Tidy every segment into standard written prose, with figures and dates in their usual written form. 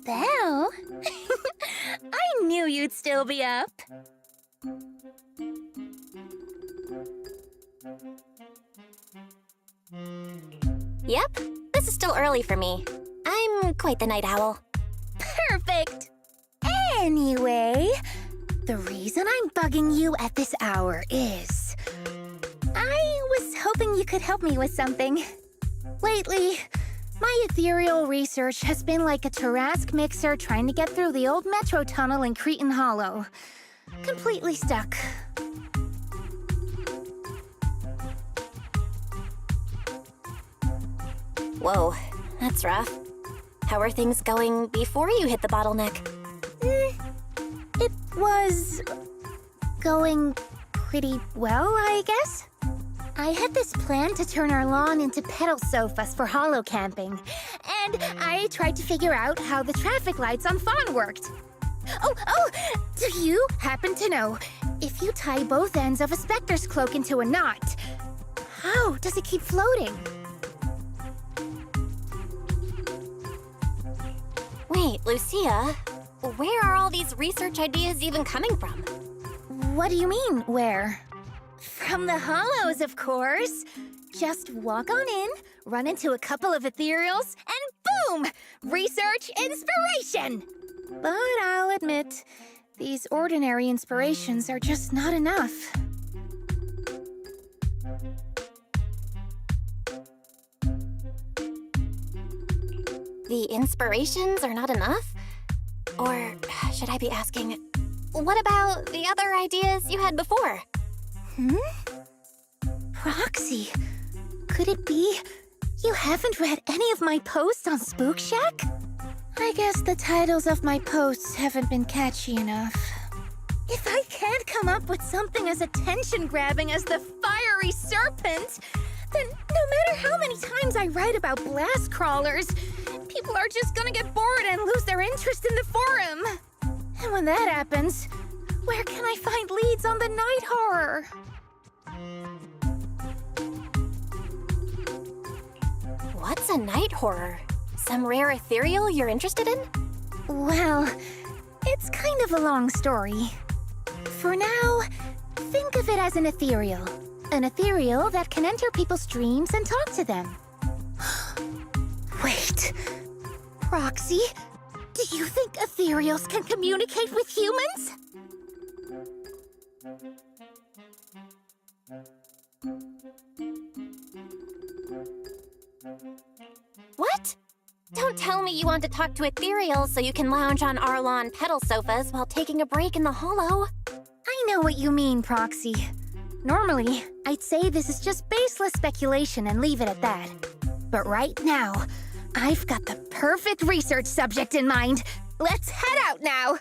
Belle? I knew you'd still be up. Yep, this is still early for me. I'm quite the night owl. Perfect. Anyway, the reason I'm bugging you at this hour is I was hoping you could help me with something. Lately, my ethereal research has been like a Tarrasque mixer trying to get through the old metro tunnel in Cretan Hollow. Completely stuck. Whoa, that's rough. How are things going before you hit the bottleneck? It was going pretty well, I guess. I had this plan to turn our lawn into pedal sofas for hollow camping, and I tried to figure out how the traffic lights on Fawn worked. Oh, do you happen to know if you tie both ends of a specter's cloak into a knot, how does it keep floating? Wait, Lucia, where are all these research ideas even coming from? What do you mean, where? From the hollows, of course. Just walk on in, run into a couple of ethereals, and boom! Research inspiration! But I'll admit, these ordinary inspirations are just not enough. The inspirations are not enough? Or should I be asking, what about the other ideas you had before? Proxy, could it be you haven't read any of my posts on Spook Shack? I guess the titles of my posts haven't been catchy enough. If I can't come up with something as attention-grabbing as the fiery serpent, then no matter how many times I write about blast crawlers, people are just gonna get bored and lose their interest in the forum. And when that happens, where can I find leads on the night horror? What's a night horror? Some rare ethereal you're interested in? Well, it's kind of a long story. For now, think of it as an ethereal. An ethereal that can enter people's dreams and talk to them. Wait, Proxy, do you think ethereals can communicate with humans? What? Don't tell me you want to talk to ethereals so you can lounge on our lawn pedal sofas while taking a break in the hollow. I know what you mean, Proxy. Normally, I'd say this is just baseless speculation and leave it at that. But right now, I've got the perfect research subject in mind. Let's head out now!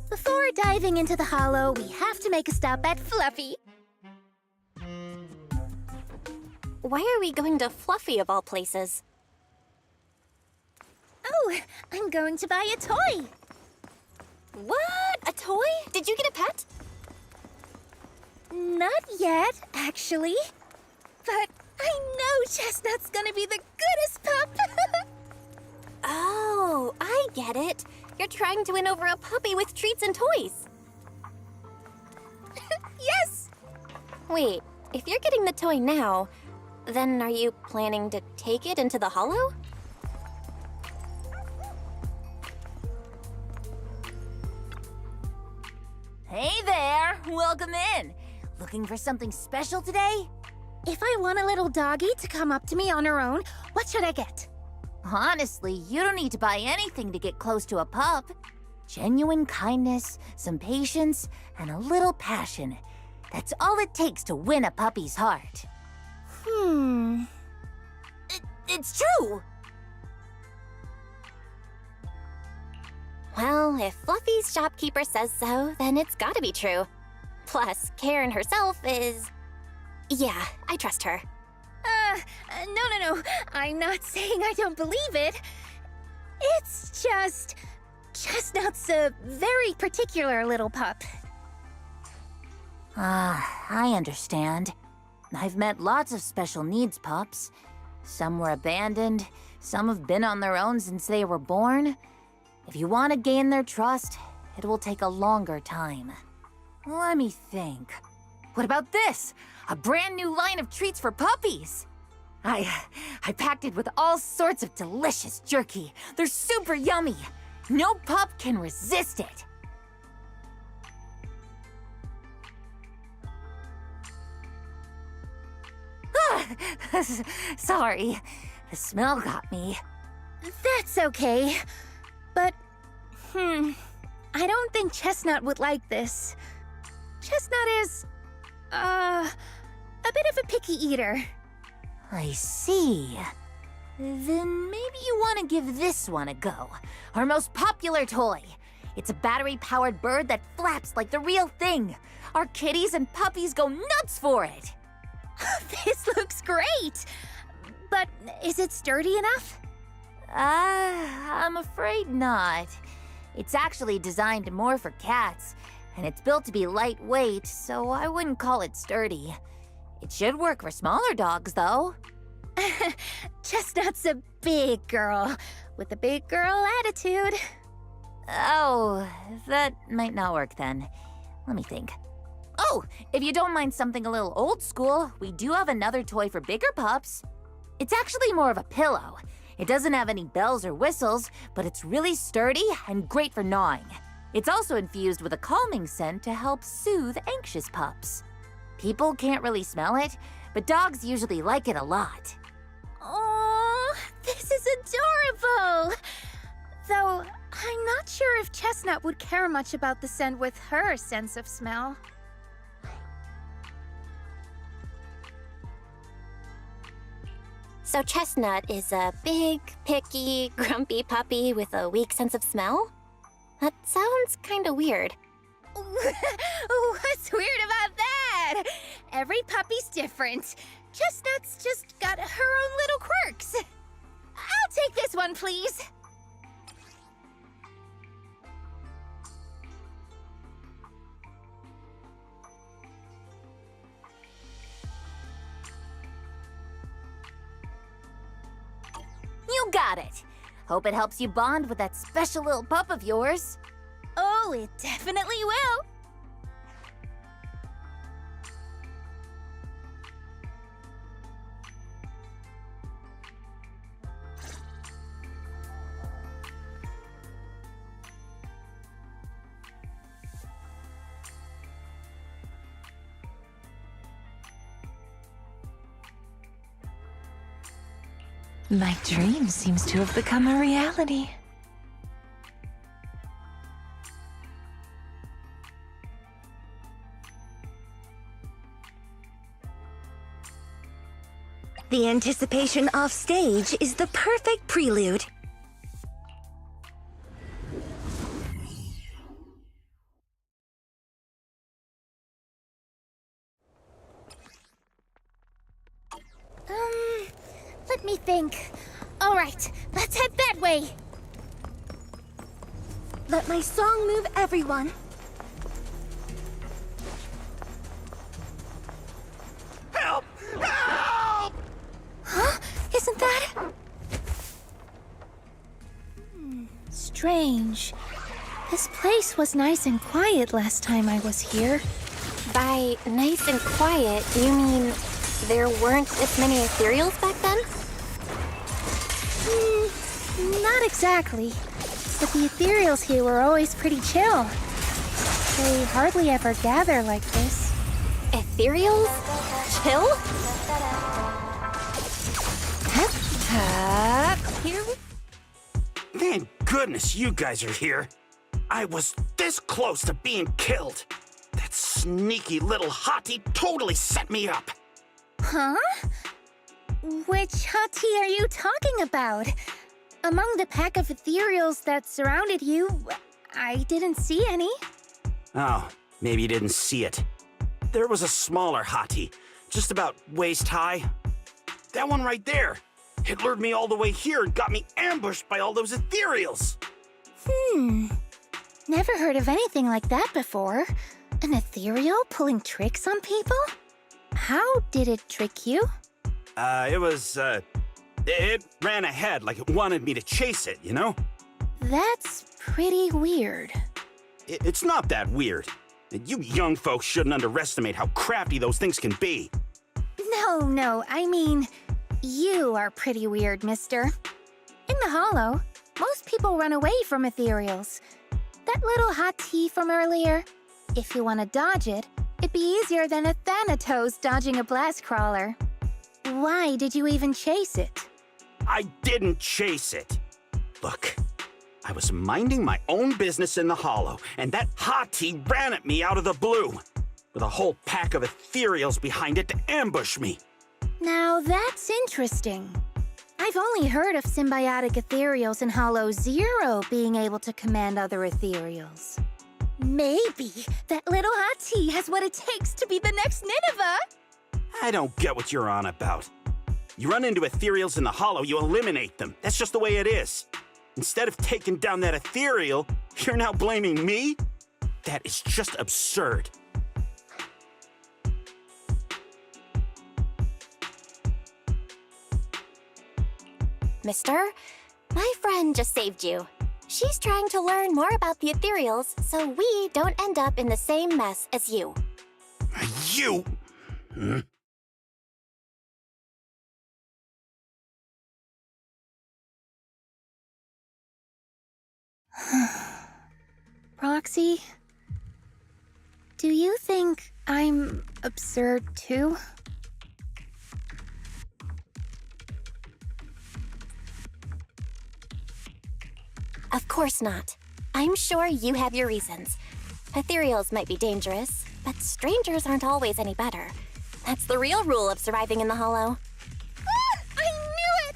Before diving into the hollow, we have to make a stop at Fluffy. Why are we going to Fluffy of all places? Oh, I'm going to buy a toy. What? A toy? Did you get a pet? Not yet, actually. But I know Chestnut's gonna be the goodest pup. Oh, I get it. You're trying to win over a puppy with treats and toys. Yes! Wait, if you're getting the toy now, then are you planning to take it into the hollow? Hey there! Welcome in! Looking for something special today? If I want a little doggy to come up to me on her own, what should I get? Honestly, you don't need to buy anything to get close to a pup. Genuine kindness, some patience, and a little passion. That's all it takes to win a puppy's heart. It's true! Well, if Fluffy's shopkeeper says so, then it's gotta be true. Plus, Karen herself is... Yeah, I trust her. No. I'm not saying I don't believe it. It's just... Chestnut's a very particular little pup. I understand. I've met lots of special needs pups. Some were abandoned, Some have been on their own since they were born. If you want to gain their trust, it will take a longer time. Let me think. What about this? A brand new line of treats for puppies! I packed it with all sorts of delicious jerky. They're super yummy. No pup can resist it. Sorry, the smell got me. That's okay. But, I don't think Chestnut would like this. Chestnut is, a bit of a picky eater. I see. Then maybe you want to give this one a go. Our most popular toy. It's a battery-powered bird that flaps like the real thing. Our kitties and puppies go nuts for it. This looks great! But is it sturdy enough? I'm afraid not. It's actually designed more for cats, and it's built to be lightweight, so I wouldn't call it sturdy. It should work for smaller dogs, though. Chestnut's a big girl, with a big girl attitude. Oh, that might not work then. Let me think. Oh, if you don't mind something a little old school, we do have another toy for bigger pups. It's actually more of a pillow. It doesn't have any bells or whistles, but it's really sturdy and great for gnawing. It's also infused with a calming scent to help soothe anxious pups. People can't really smell it, but dogs usually like it a lot. Oh, this is adorable! Though, I'm not sure if Chestnut would care much about the scent with her sense of smell. So Chestnut is a big, picky, grumpy puppy with a weak sense of smell? That sounds kinda weird. What's weird about that? Every puppy's different. Chestnut's just got her own little quirks. I'll take this one, please. You got it. Hope it helps you bond with that special little pup of yours. Oh, it definitely will. My dream seems to have become a reality. The anticipation off stage is the perfect prelude. Let me think. All right, let's head that way. Let my song move everyone. Help! Help! Huh? Isn't that... Strange. This place was nice and quiet last time I was here. By nice and quiet, you mean there weren't as many ethereals back then? Not exactly. But the ethereals here were always pretty chill. They hardly ever gather like this. Ethereals? Chill? Here we... Thank goodness you guys are here. I was this close to being killed. That sneaky little hottie totally set me up. Huh? Which hottie are you talking about? Among the pack of ethereals that surrounded you, I didn't see any. Oh, maybe you didn't see it. There was a smaller hottie, just about waist high. That one right there. It lured me all the way here and got me ambushed by all those ethereals. Never heard of anything like that before. An ethereal pulling tricks on people? How did it trick you? It was It ran ahead like it wanted me to chase it, you know? That's pretty weird. It's not that weird. You young folks shouldn't underestimate how crafty those things can be. No, I mean, you are pretty weird, mister. In the Hollow, most people run away from ethereals. That little hot tea from earlier, if you want to dodge it, it'd be easier than a Thanatos dodging a blast crawler. Why did you even chase it? I didn't chase it. Look, I was minding my own business in the Hollow, and that hottie ran at me out of the blue, with a whole pack of ethereals behind it to ambush me. Now that's interesting. I've only heard of symbiotic ethereals in Hollow Zero being able to command other ethereals. Maybe that little hottie has what it takes to be the next Nineveh. I don't get what you're on about. You run into ethereals in the Hollow, you eliminate them. That's just the way it is. Instead of taking down that ethereal, you're now blaming me? That is just absurd. Mister, my friend just saved you. She's trying to learn more about the ethereals so we don't end up in the same mess as you. You? Roxy, do you think I'm absurd too? Of course not. I'm sure you have your reasons. Ethereals might be dangerous, but strangers aren't always any better. That's the real rule of surviving in the Hollow. I knew it!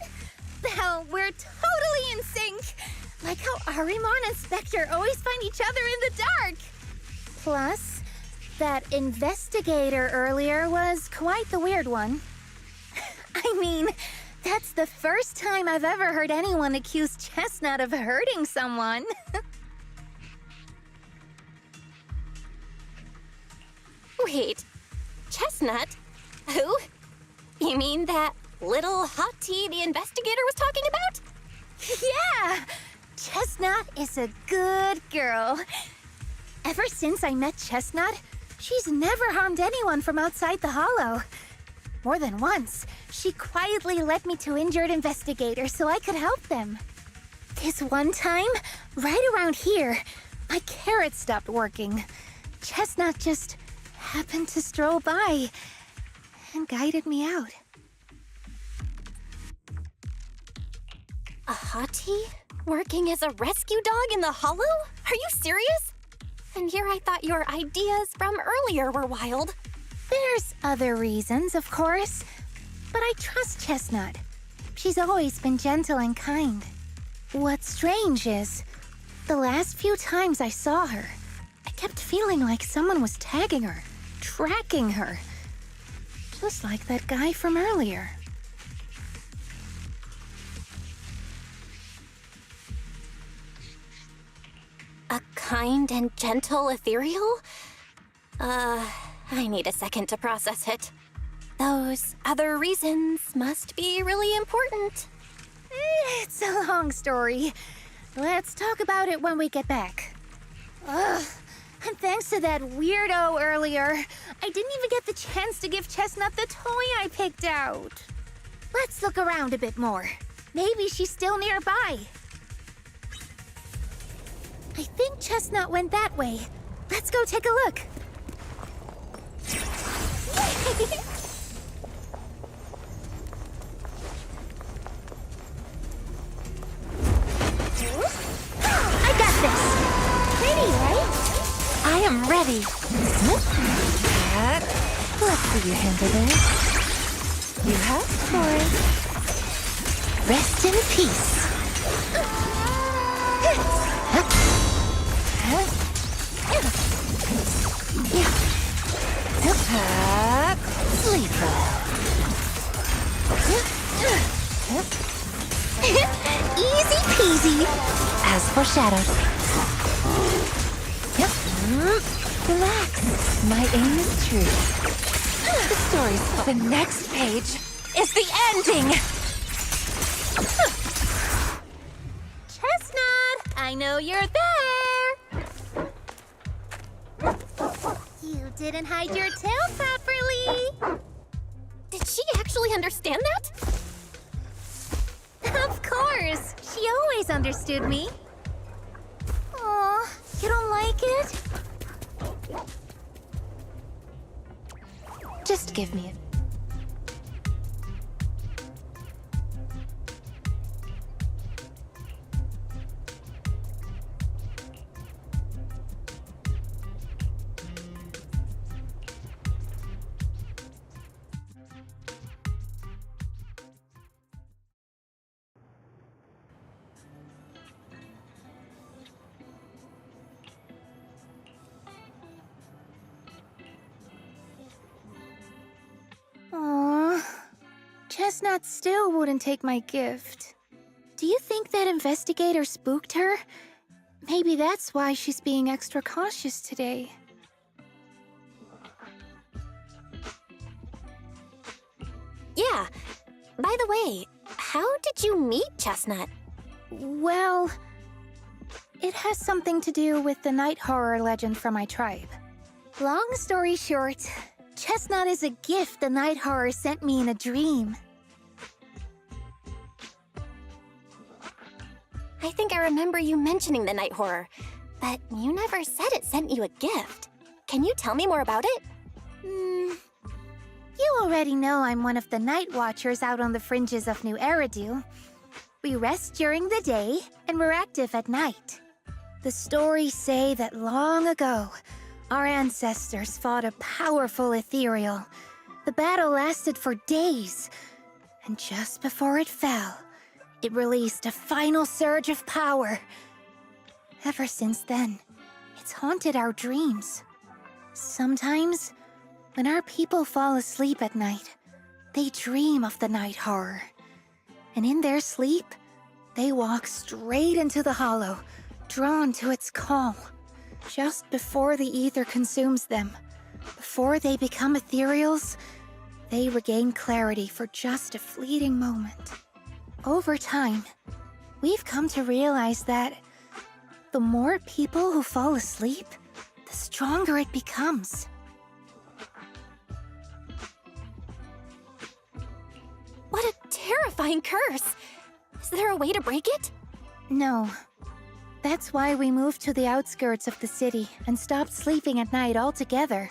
Hell, we're totally in sync! Like how Arimon and Spectre always find each other in the dark! Plus, that investigator earlier was quite the weird one. I mean, that's the first time I've ever heard anyone accuse Chestnut of hurting someone. Wait, Chestnut? Who? You mean that little hot tea the investigator was talking about? Yeah! Chestnut is a good girl. Ever since I met Chestnut, she's never harmed anyone from outside the Hollow. More than once, she quietly led me to injured investigators so I could help them. This one time, right around here, my carrot stopped working. Chestnut just happened to stroll by and guided me out. A hottie? Working as a rescue dog in the Hollow? Are you serious? And here I thought your ideas from earlier were wild. There's other reasons, of course, but I trust Chestnut. She's always been gentle and kind. What's strange is, the last few times I saw her, I kept feeling like someone was tagging her, tracking her. Just like that guy from earlier. A kind and gentle ethereal? I need a second to process it. Those other reasons must be really important. It's a long story. Let's talk about it when we get back. Ugh, and thanks to that weirdo earlier, I didn't even get the chance to give Chestnut the toy I picked out. Let's look around a bit more. Maybe she's still nearby. I think Chestnut went that way. Let's go take a look. I got this. Pretty, right? I am ready. Let's see you handle this. You have for it. Rest in peace. Sleep well. Easy peasy. As foreshadowed. Relax. My aim is true. The story's the next page is the ending. I know you're there! You didn't hide your tail properly! Did she actually understand that? Of course! She always understood me. Aw, you don't like it? Just give me it. Aw, Chestnut still wouldn't take my gift. Do you think that investigator spooked her? Maybe that's why she's being extra cautious today. Yeah. By the way, how did you meet Chestnut? Well, it has something to do with the night horror legend from my tribe. Long story short, Chestnut is a gift the night horror sent me in a dream. I think I remember you mentioning the night horror, but you never said it sent you a gift. Can you tell me more about it? You already know I'm one of the night watchers out on the fringes of New Eridu. We rest during the day, and we're active at night. The stories say that long ago, our ancestors fought a powerful ethereal. The battle lasted for days, and just before it fell, it released a final surge of power. Ever since then, it's haunted our dreams. Sometimes, when our people fall asleep at night, they dream of the night horror. And in their sleep, they walk straight into the hollow, drawn to its call. Just before the ether consumes them, before they become ethereals, they regain clarity for just a fleeting moment. Over time, we've come to realize that the more people who fall asleep, the stronger it becomes. What a terrifying curse! Is there a way to break it? No. That's why we moved to the outskirts of the city and stopped sleeping at night altogether.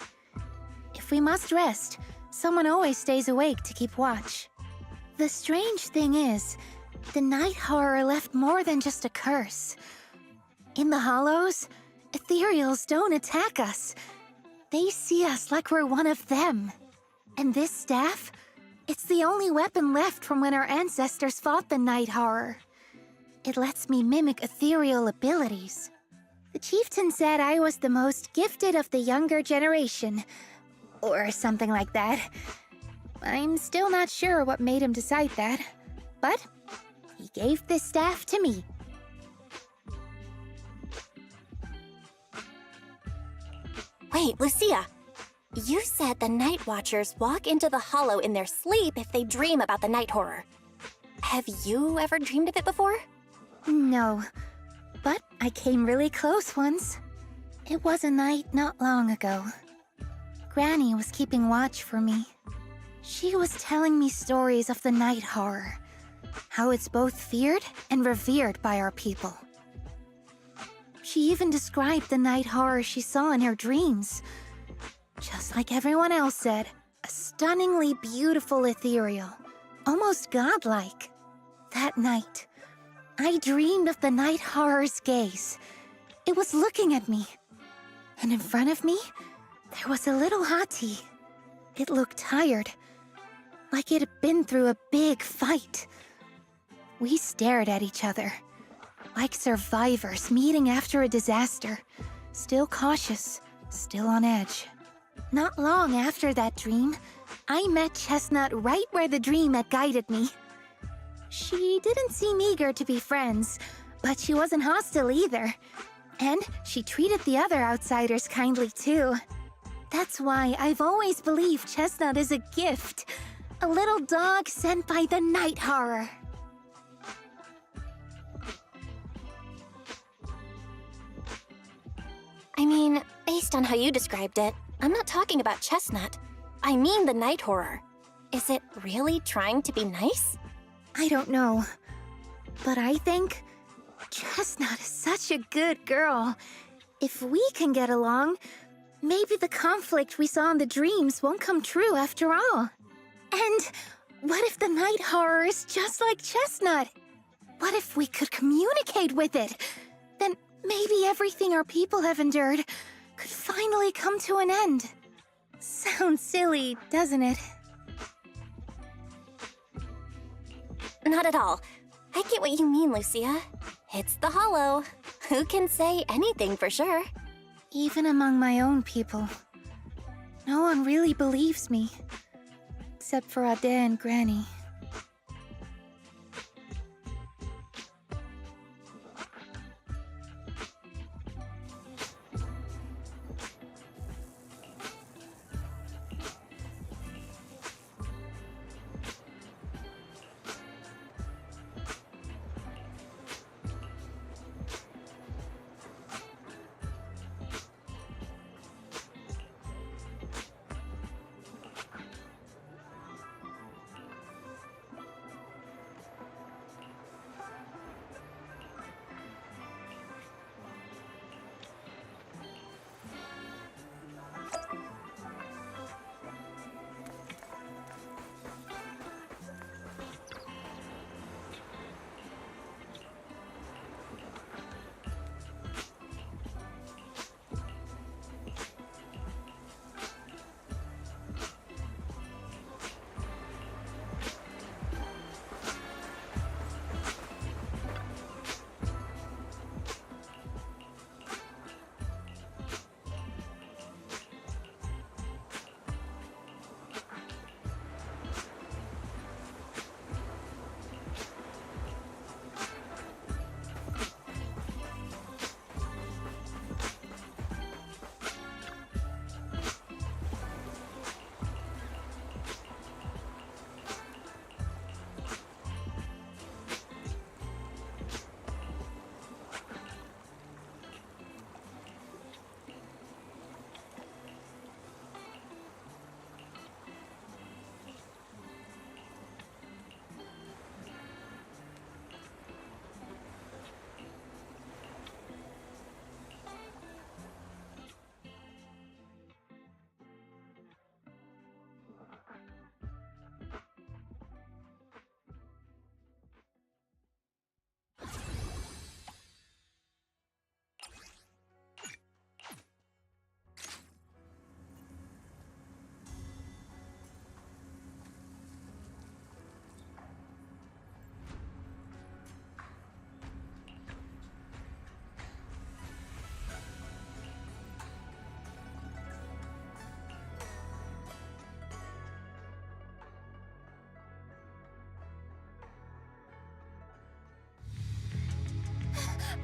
If we must rest, someone always stays awake to keep watch. The strange thing is, the night horror left more than just a curse. In the hollows, ethereals don't attack us. They see us like we're one of them. And this staff, it's the only weapon left from when our ancestors fought the night horror. It lets me mimic ethereal abilities. The chieftain said I was the most gifted of the younger generation, or something like that. I'm still not sure what made him decide that, but he gave this staff to me. Wait, Lucia. You said the Night Watchers walk into the hollow in their sleep if they dream about the night horror. Have you ever dreamed of it before? No, but I came really close once. It was a night not long ago. Granny was keeping watch for me. She was telling me stories of the night horror, how it's both feared and revered by our people. She even described the night horror she saw in her dreams. Just like everyone else said, a stunningly beautiful ethereal, almost godlike. That night, I dreamed of the night horror's gaze. It was looking at me. And in front of me, there was a little hottie. It looked tired, like it had been through a big fight. We stared at each other, like survivors meeting after a disaster, still cautious, still on edge. Not long after that dream, I met Chestnut right where the dream had guided me. She didn't seem eager to be friends, but she wasn't hostile either. And she treated the other outsiders kindly too. That's why I've always believed Chestnut is a gift. A little dog sent by the night horror. based on how you described it, I'm not talking about Chestnut. I mean the night horror. Is it really trying to be nice? I don't know. But I think Chestnut is such a good girl. If we can get along, maybe the conflict we saw in the dreams won't come true after all. And what if the night horror is just like Chestnut? What if we could communicate with it? Then maybe everything our people have endured could finally come to an end. Sounds silly, doesn't it? Not at all. I get what you mean, Lucia. It's the Hollow. Who can say anything for sure? Even among my own people, no one really believes me. Except for Ade and Granny.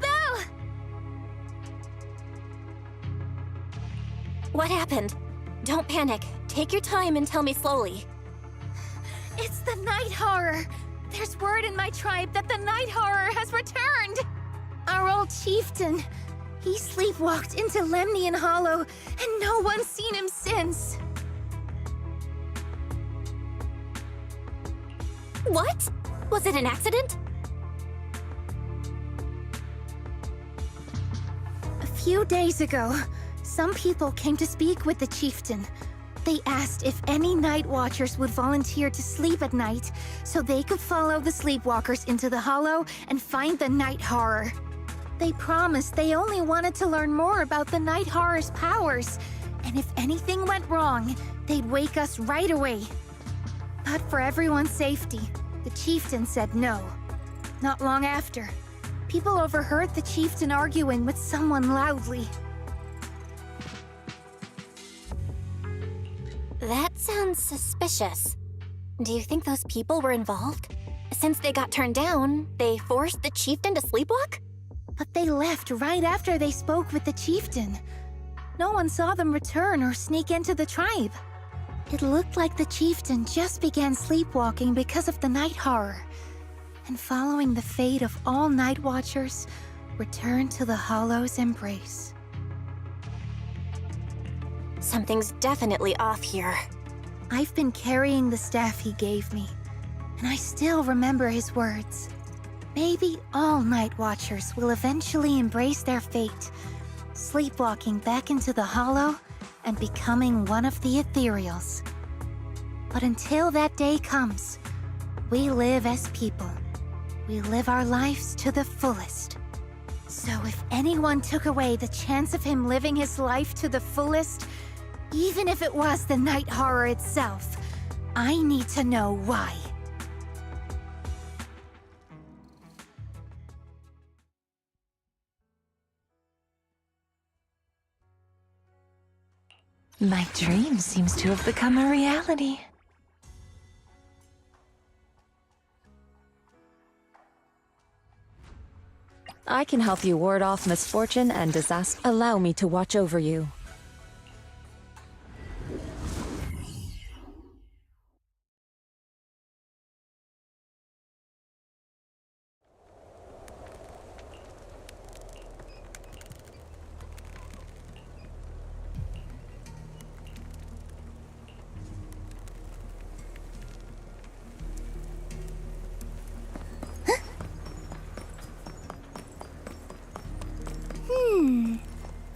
Belle! What happened? Don't panic. Take your time and tell me slowly. It's the night horror! There's word in my tribe that the night horror has returned! Our old chieftain. He sleepwalked into Lemnian Hollow, and no one's seen him since. What? Was it an accident? A few days ago, some people came to speak with the chieftain. They asked if any night watchers would volunteer to sleep at night so they could follow the sleepwalkers into the hollow and find the night horror. They promised they only wanted to learn more about the night horror's powers, and if anything went wrong, they'd wake us right away. But for everyone's safety, the chieftain said no. Not long after, people overheard the chieftain arguing with someone loudly. That sounds suspicious. Do you think those people were involved? Since they got turned down, they forced the chieftain to sleepwalk? But they left right after they spoke with the chieftain. No one saw them return or sneak into the tribe. It looked like the chieftain just began sleepwalking because of the night horror, and following the fate of all night watchers, returned to the Hollow's embrace. Something's definitely off here. I've been carrying the staff he gave me, and I still remember his words. Maybe all Night Watchers will eventually embrace their fate, sleepwalking back into the Hollow and becoming one of the Ethereals. But until that day comes, we live as people. We live our lives to the fullest. So if anyone took away the chance of him living his life to the fullest, even if it was the night horror itself, I need to know why. My dream seems to have become a reality. I can help you ward off misfortune and disaster. Allow me to watch over you.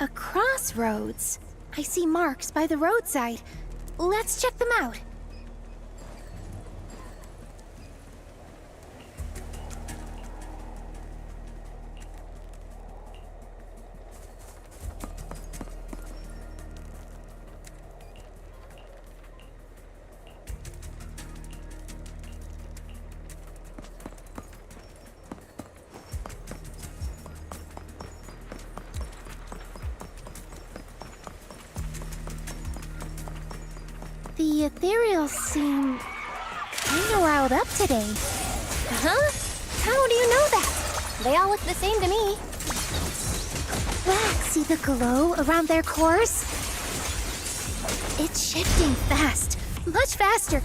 A crossroads. I see marks by the roadside. Let's check them out. The ethereals seem kinda riled up today. Huh? How do you know that? They all look the same to me. Look, see the glow around their cores? It's shifting fast, much faster,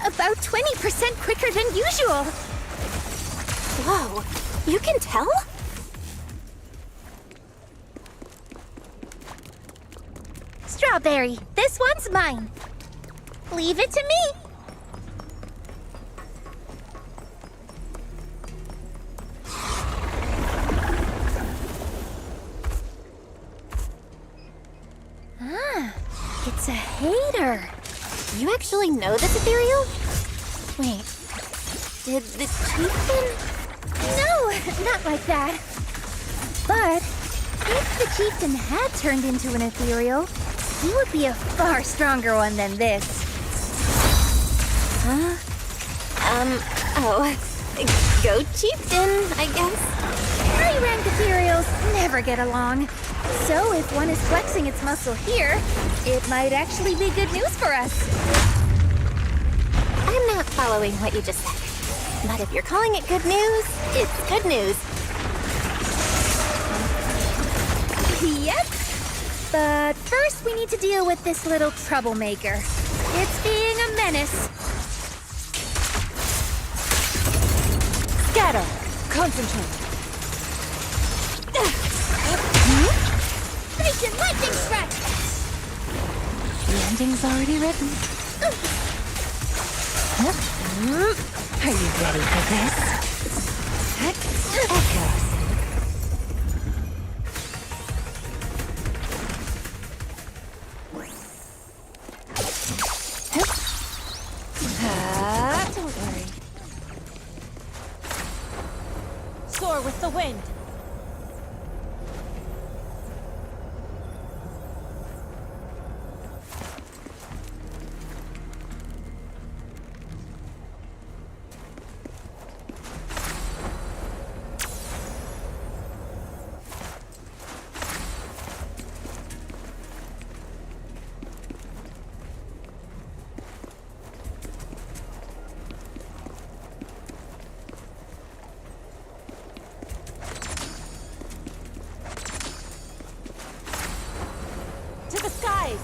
about 20% quicker than usual. Whoa, you can tell? Strawberry, this one's mine. Leave it to me. Ah, it's a hater. You actually know this ethereal? Wait, did the chieftain? No, not like that. But if the chieftain had turned into an ethereal, he would be a far stronger one than this. Huh? Go chieftain, I guess. High-rank ethereals never get along. So if one is flexing its muscle here, it might actually be good news for us. I'm not following what you just said. But if you're calling it good news, it's good news. Yep. But first we need to deal with this little troublemaker. It's being a menace. Scatter! Concentrate! Freaking lightning strike! The ending's already written. Are you ready for this? Echoes. Don't worry. Soar with the wind. To the skies!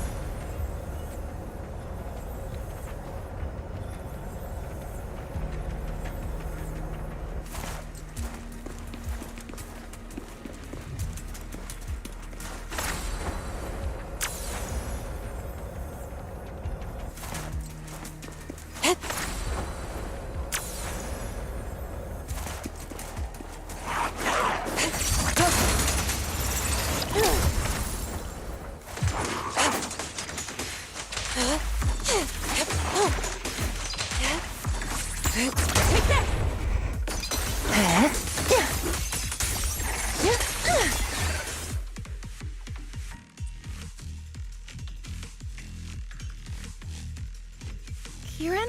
Kieran?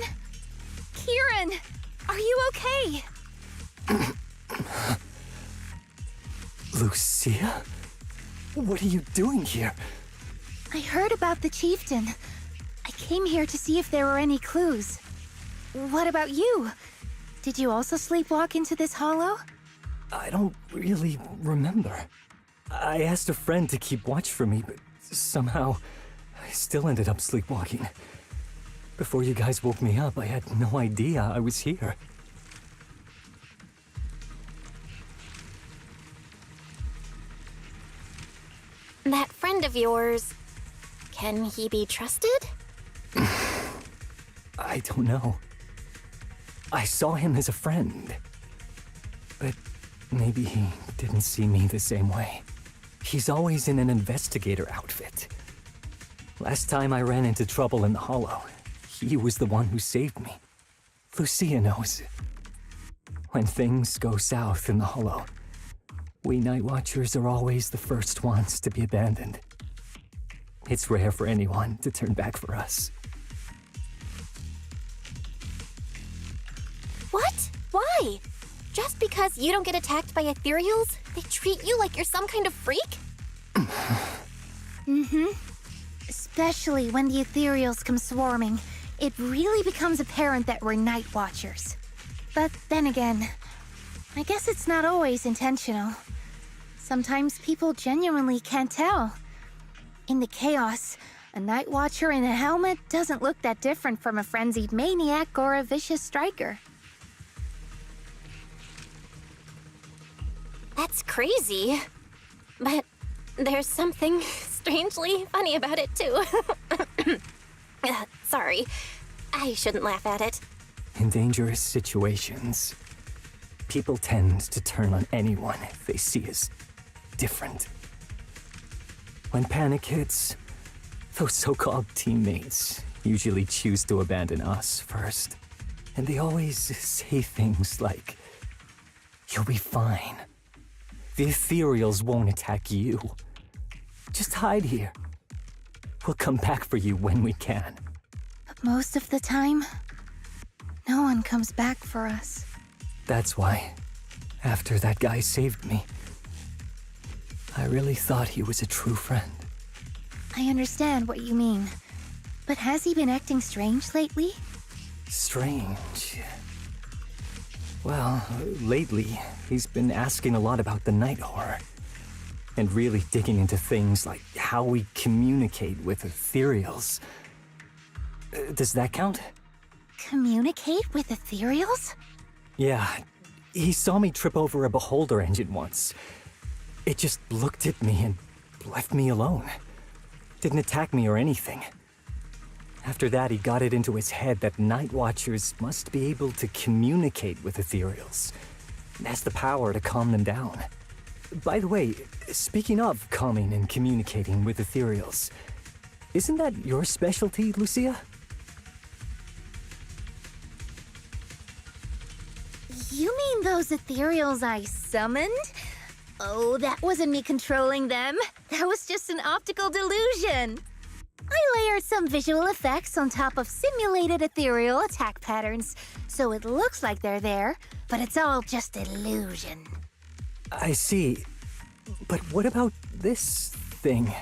Kieran! Are you okay? Lucia? What are you doing here? I heard about the chieftain. I came here to see if there were any clues. What about you? Did you also sleepwalk into this hollow? I don't really remember. I asked a friend to keep watch for me, but somehow I still ended up sleepwalking. Before you guys woke me up, I had no idea I was here. That friend of yours, can he be trusted? I don't know. I saw him as a friend. But maybe he didn't see me the same way. He's always in an investigator outfit. Last time I ran into trouble in the Hollow, he was the one who saved me. Lucia knows. When things go south in the Hollow, we Night Watchers are always the first ones to be abandoned. It's rare for anyone to turn back for us. What? Why? Just because you don't get attacked by ethereals, they treat you like you're some kind of freak? Especially when the ethereals come swarming, it really becomes apparent that we're Night Watchers. But then again, I guess it's not always intentional. Sometimes people genuinely can't tell. In the chaos, a Night Watcher in a helmet doesn't look that different from a frenzied maniac or a vicious striker. That's crazy. But there's something strangely funny about it, too. Sorry. I shouldn't laugh at it. In dangerous situations, people tend to turn on anyone they see as different. When panic hits, those so-called teammates usually choose to abandon us first. And they always say things like, "You'll be fine. The ethereals won't attack you. Just hide here. We'll come back for you when we can." But most of the time, no one comes back for us. That's why, after that guy saved me, I really thought he was a true friend. I understand what you mean. But has he been acting strange lately? Strange. Well, lately, he's been asking a lot about the night horror. And really digging into things like how we communicate with ethereals. Does that count? Communicate with ethereals? Yeah, he saw me trip over a beholder engine once. It just looked at me and left me alone. Didn't attack me or anything. After that, he got it into his head that Night Watchers must be able to communicate with ethereals. It has the power to calm them down. By the way, speaking of calming and communicating with ethereals, isn't that your specialty, Lucia? You mean those ethereals I summoned? Oh, that wasn't me controlling them. That was just an optical delusion. I layered some visual effects on top of simulated ethereal attack patterns, so it looks like they're there, but it's all just illusion. I see. But what about this thing?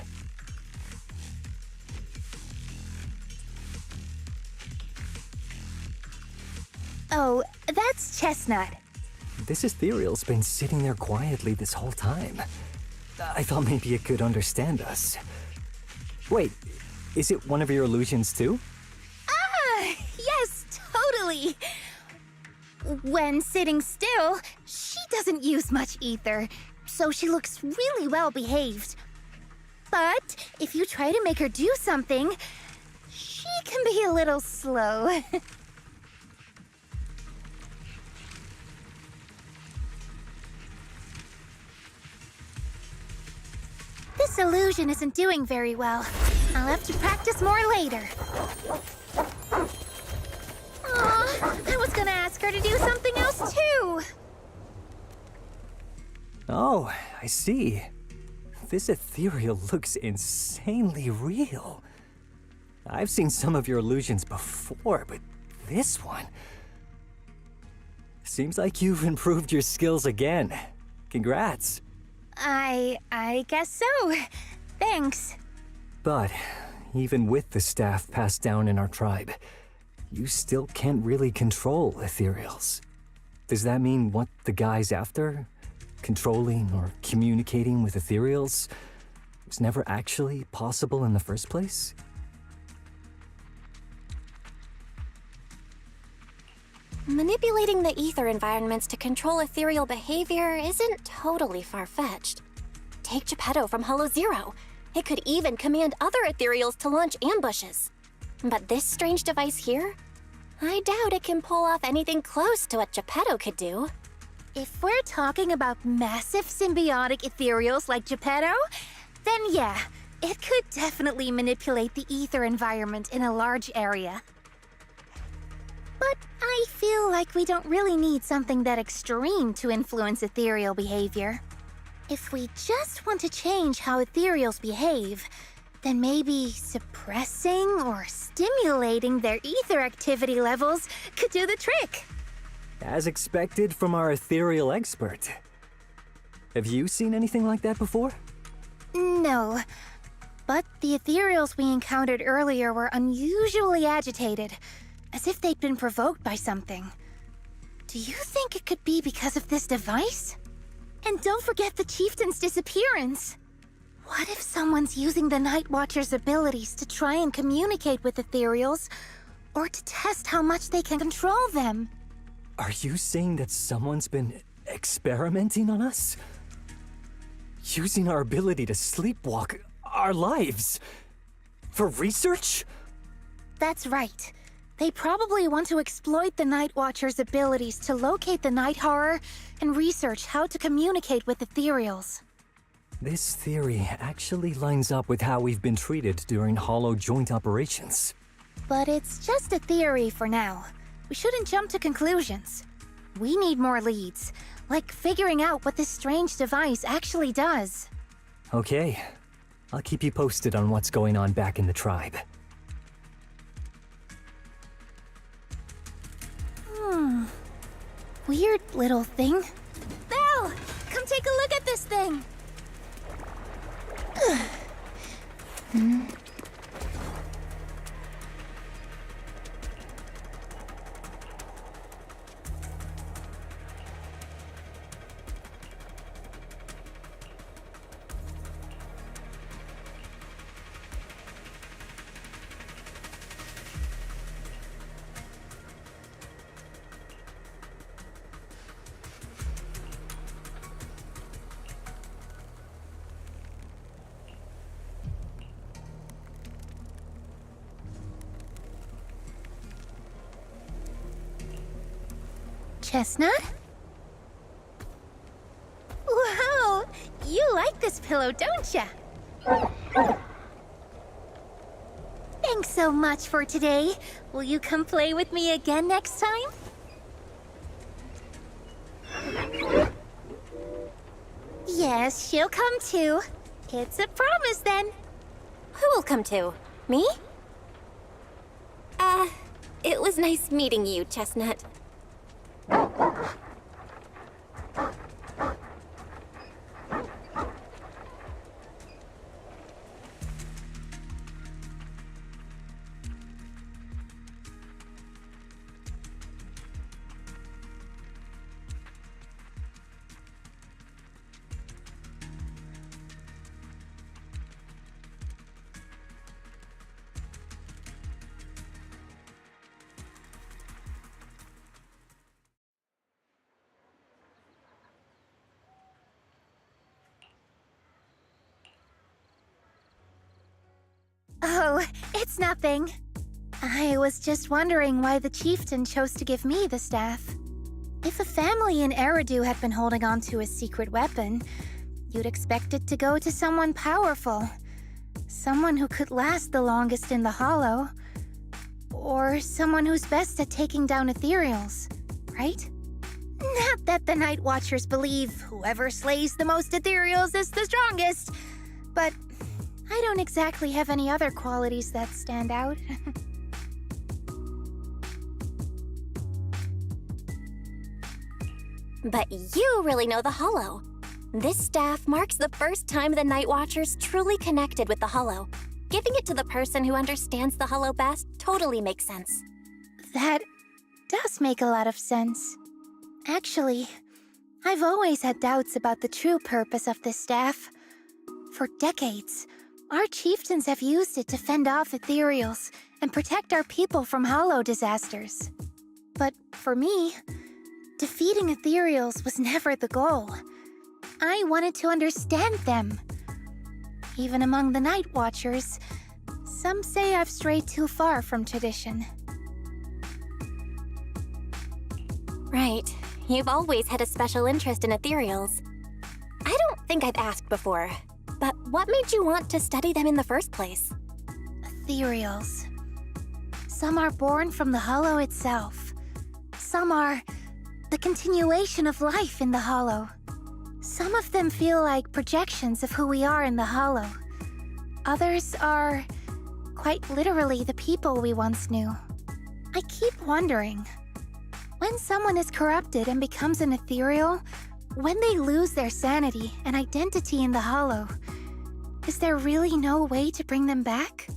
Oh, that's Chestnut. This ethereal's been sitting there quietly this whole time. I thought maybe it could understand us. Wait, is it one of your illusions too? Ah, yes, totally. When sitting still, she doesn't use much ether, so she looks really well behaved. But if you try to make her do something, she can be a little slow. This illusion isn't doing very well. I'll have to practice more later. Aw, I was gonna ask her to do something else too. Oh, I see. This ethereal looks insanely real. I've seen some of your illusions before, but this one. Seems like you've improved your skills again. Congrats. I guess so. Thanks. But even with the staff passed down in our tribe, you still can't really control ethereals. Does that mean what the guy's after, controlling or communicating with ethereals, was never actually possible in the first place? Manipulating the ether environments to control ethereal behavior isn't totally far-fetched. Take Geppetto from Hollow Zero. It could even command other ethereals to launch ambushes. But this strange device here? I doubt it can pull off anything close to what Geppetto could do. If we're talking about massive symbiotic ethereals like Geppetto, then yeah, it could definitely manipulate the ether environment in a large area. But I feel like we don't really need something that extreme to influence ethereal behavior. If we just want to change how ethereals behave, then maybe suppressing or stimulating their ether activity levels could do the trick. As expected from our ethereal expert. Have you seen anything like that before? No, but the ethereals we encountered earlier were unusually agitated, as if they'd been provoked by something. Do you think it could be because of this device? And don't forget the chieftain's disappearance. What if someone's using the Night Watcher's abilities to try and communicate with ethereals, or to test how much they can control them? Are you saying that someone's been experimenting on us? Using our ability to sleepwalk our lives? For research? That's right. They probably want to exploit the Night Watcher's abilities to locate the night horror and research how to communicate with ethereals. This theory actually lines up with how we've been treated during Hollow joint operations. But it's just a theory for now. We shouldn't jump to conclusions. We need more leads, like figuring out what this strange device actually does. Okay. I'll keep you posted on what's going on back in the tribe. Weird little thing. Belle! Come take a look at this thing! Chestnut? Wow! You like this pillow, don't ya? Thanks so much for today. Will you come play with me again next time? Yes, she'll come too. It's a promise then. Who will come to? Me? It was nice meeting you, Chestnut. Oh, it's nothing. I was just wondering why the chieftain chose to give me the staff. If a family in Eridu had been holding on to a secret weapon, you'd expect it to go to someone powerful. Someone who could last the longest in the Hollow. Or someone who's best at taking down ethereals, right? Not that the Night Watchers believe whoever slays the most ethereals is the strongest, but I don't exactly have any other qualities that stand out. But you really know the Hollow. This staff marks the first time the Night Watchers truly connected with the Hollow. Giving it to the person who understands the Hollow best totally makes sense. That does make a lot of sense. Actually, I've always had doubts about the true purpose of this staff. For decades, our chieftains have used it to fend off ethereals and protect our people from Hollow disasters. But for me, defeating ethereals was never the goal. I wanted to understand them. Even among the Night Watchers, some say I've strayed too far from tradition. Right. You've always had a special interest in ethereals. I don't think I've asked before, but what made you want to study them in the first place? Ethereals. Some are born from the Hollow itself. Some are the continuation of life in the Hollow. Some of them feel like projections of who we are in the Hollow. Others are quite literally the people we once knew. I keep wondering, when someone is corrupted and becomes an ethereal, when they lose their sanity and identity in the Hollow, is there really no way to bring them back?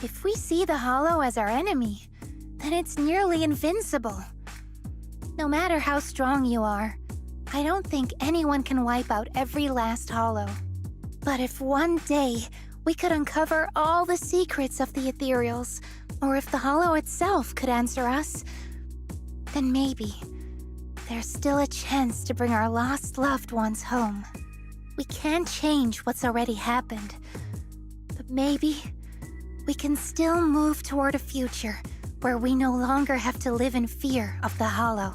If we see the Hollow as our enemy, then it's nearly invincible. No matter how strong you are, I don't think anyone can wipe out every last Hollow. But if one day we could uncover all the secrets of the ethereals, or if the Hollow itself could answer us, then maybe there's still a chance to bring our lost loved ones home. We can't change what's already happened, but maybe we can still move toward a future where we no longer have to live in fear of the Hollow.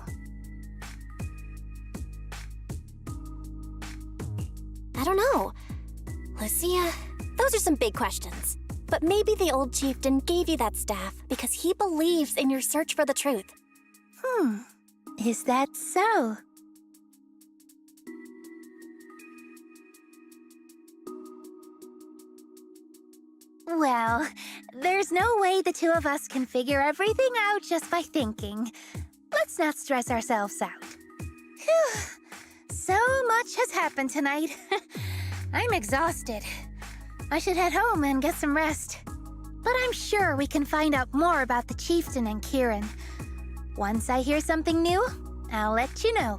I don't know. Lucia, those are some big questions. But maybe the old chieftain gave you that staff because he believes in your search for the truth. Is that so? Well, there's no way the two of us can figure everything out just by thinking. Let's not stress ourselves out. Phew. So much has happened tonight. I'm exhausted. I should head home and get some rest. But I'm sure we can find out more about the chieftain and Kieran. Once I hear something new, I'll let you know.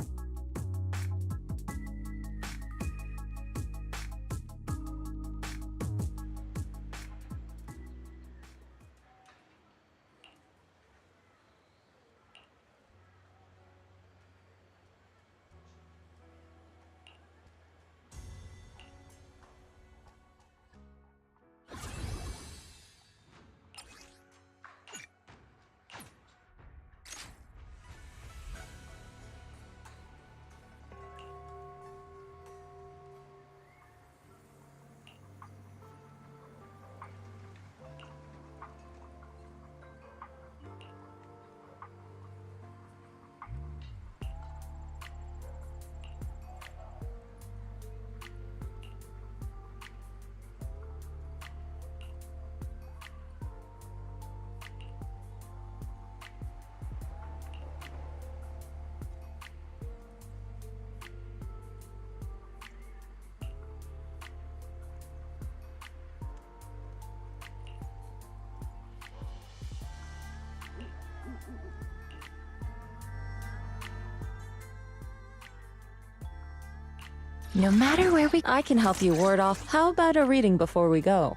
No matter where I can help you ward off. How about a reading before we go?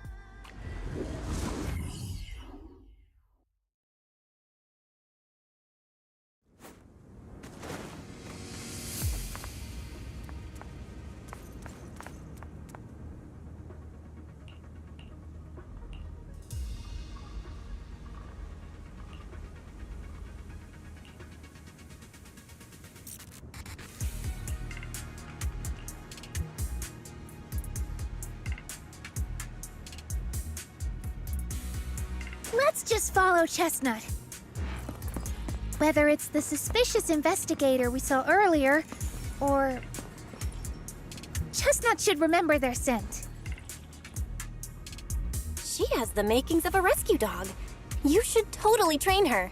Let's just follow Chestnut. Whether it's the suspicious investigator we saw earlier, or... Chestnut should remember their scent. She has the makings of a rescue dog. You should totally train her.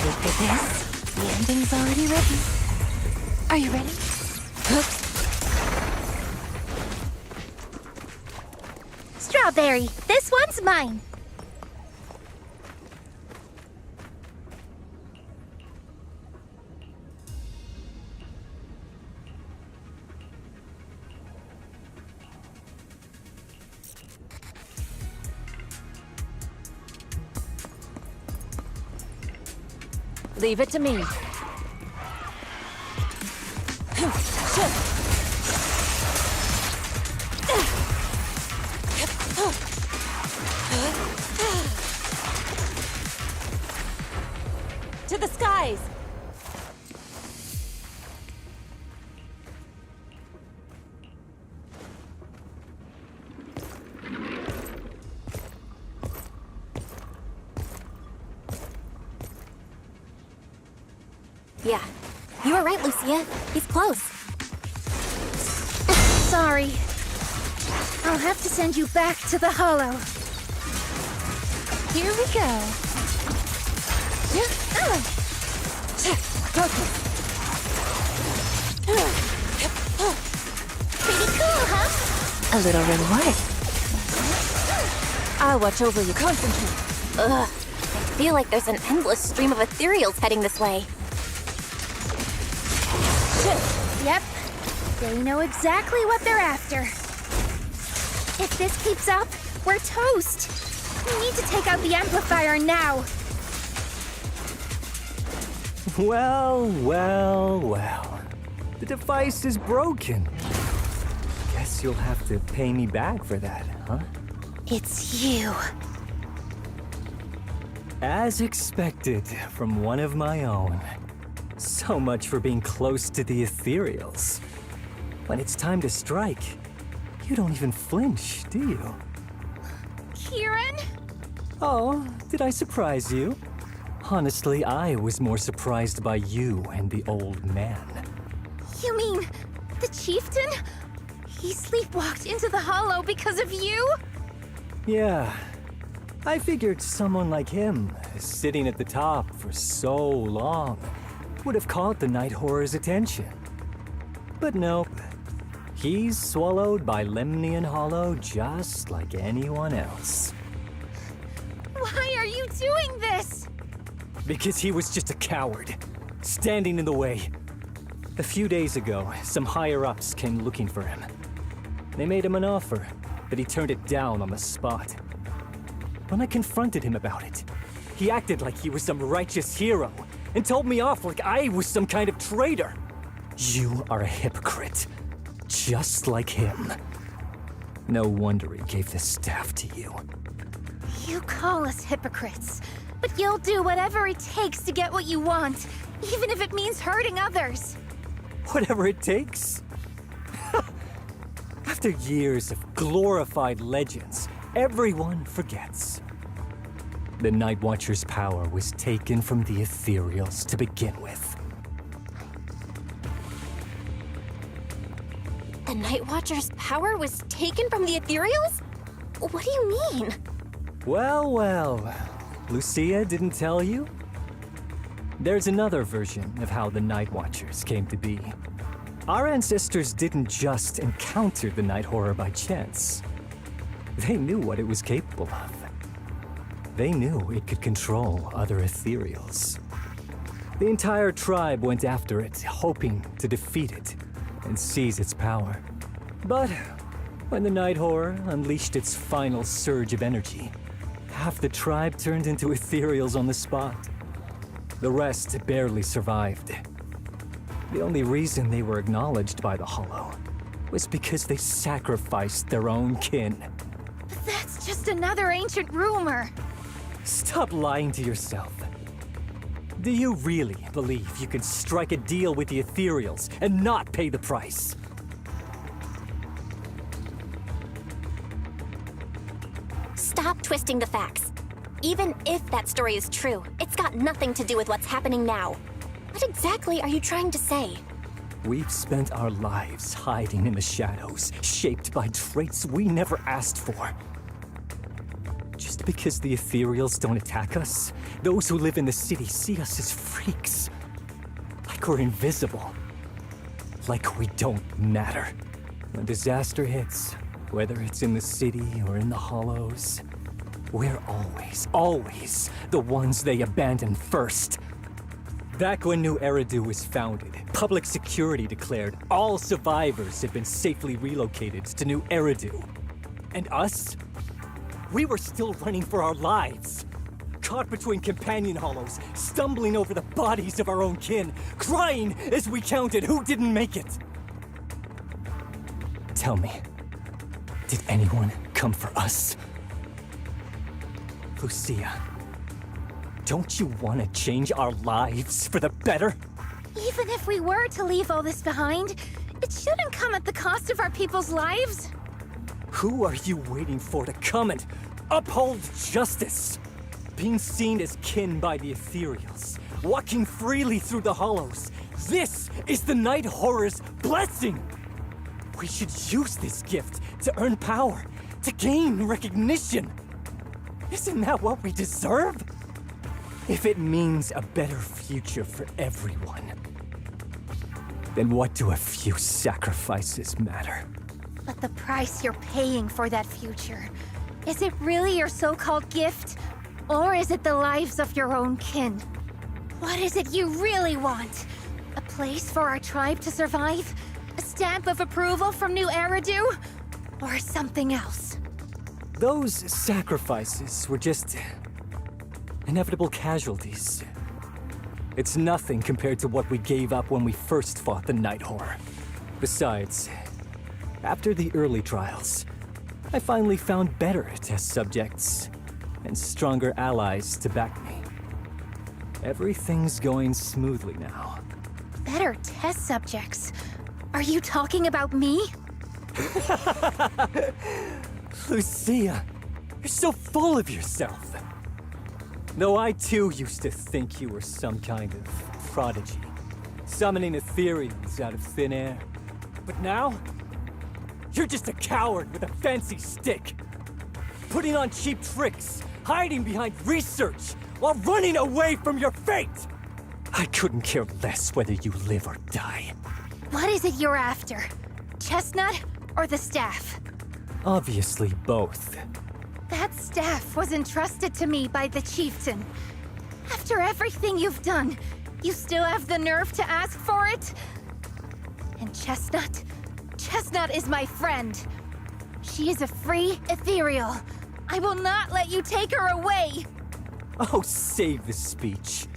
ready for this? The ending's already written. Are you ready? Strawberry, this one's mine. Leave it to me. To the skies! Yeah. You were right, Lucia. He's close. Sorry. I'll have to send you back to the Hollow. Here we go. Pretty cool, huh? A little reward. I'll watch over you. Concentrate. Ugh. I feel like there's an endless stream of ethereals heading this way. Yep. They know exactly what they're after. If this keeps up, we're toast. We need to take out the amplifier now. Well, well, well. The device is broken. Guess you'll have to pay me back for that, huh? It's you. As expected from one of my own. So much for being close to the ethereals. When it's time to strike, you don't even flinch, do you? Kieran? Oh, did I surprise you? Honestly, I was more surprised by you and the old man. You mean the chieftain? He sleepwalked into the Hollow because of you? Yeah. I figured someone like him, sitting at the top for so long, would have caught the Night Horror's attention. But nope. He's swallowed by Lemnian Hollow just like anyone else. Why are you doing this? Because he was just a coward, standing in the way. A few days ago, some higher-ups came looking for him. They made him an offer, but he turned it down on the spot. When I confronted him about it, he acted like he was some righteous hero and told me off like I was some kind of traitor. You are a hypocrite, just like him. No wonder he gave the staff to you. You call us hypocrites, but you'll do whatever it takes to get what you want, even if it means hurting others. Whatever it takes. After years of glorified legends, everyone forgets. The Night Watcher's power was taken from the ethereals to begin with. The Night Watcher's power was taken from the ethereals? What do you mean? Well, well. Lucia didn't tell you? There's another version of how the Night Watchers came to be. Our ancestors didn't just encounter the Night Horror by chance. They knew what it was capable of. They knew it could control other ethereals. The entire tribe went after it, hoping to defeat it and seize its power. But when the Night Horror unleashed its final surge of energy, half the tribe turned into ethereals on the spot. The rest barely survived. The only reason they were acknowledged by the Hollow was because they sacrificed their own kin. But that's just another ancient rumor. Stop lying to yourself. Do you really believe you can strike a deal with the ethereals and not pay the price? Stop twisting the facts. Even if that story is true, it's got nothing to do with what's happening now. What exactly are you trying to say? We've spent our lives hiding in the shadows, shaped by traits we never asked for. Just because the ethereals don't attack us, those who live in the city see us as freaks. Like we're invisible. Like we don't matter. When disaster hits, whether it's in the city or in the hollows, we're always the ones they abandon first. Back when New Eridu was founded, public security declared all survivors had been safely relocated to New Eridu. And us? We were still running for our lives. Caught between companion hollows, stumbling over the bodies of our own kin, crying as we counted who didn't make it. Tell me, did anyone come for us? Lucia, don't you want to change our lives for the better? Even if we were to leave all this behind, it shouldn't come at the cost of our people's lives. Who are you waiting for to come and uphold justice? Being seen as kin by the ethereals, walking freely through the hollows. This is the Night Horror's blessing! We should use this gift to earn power, to gain recognition. Isn't that what we deserve? If it means a better future for everyone, then what do a few sacrifices matter? But the price you're paying for that future, is it really your so-called gift? Or is it the lives of your own kin? What is it you really want? A place for our tribe to survive? A stamp of approval from New Eridu? Or something else? Those sacrifices were just inevitable casualties. It's nothing compared to what we gave up when we first fought the Night Horror. Besides, after the early trials, I finally found better test subjects and stronger allies to back me. Everything's going smoothly now. Better test subjects? Are you talking about me? Lucia, you're so full of yourself. Though I too used to think you were some kind of prodigy, summoning ethereals out of thin air. But now, you're just a coward with a fancy stick, putting on cheap tricks, hiding behind research, while running away from your fate! I couldn't care less whether you live or die. What is it you're after? Chestnut or the staff? Obviously both. That staff was entrusted to me by the chieftain. After everything you've done, you still have the nerve to ask for it? And Chestnut? Chestnut is my friend. She is a free ethereal. I will not let you take her away! Oh, save the speech.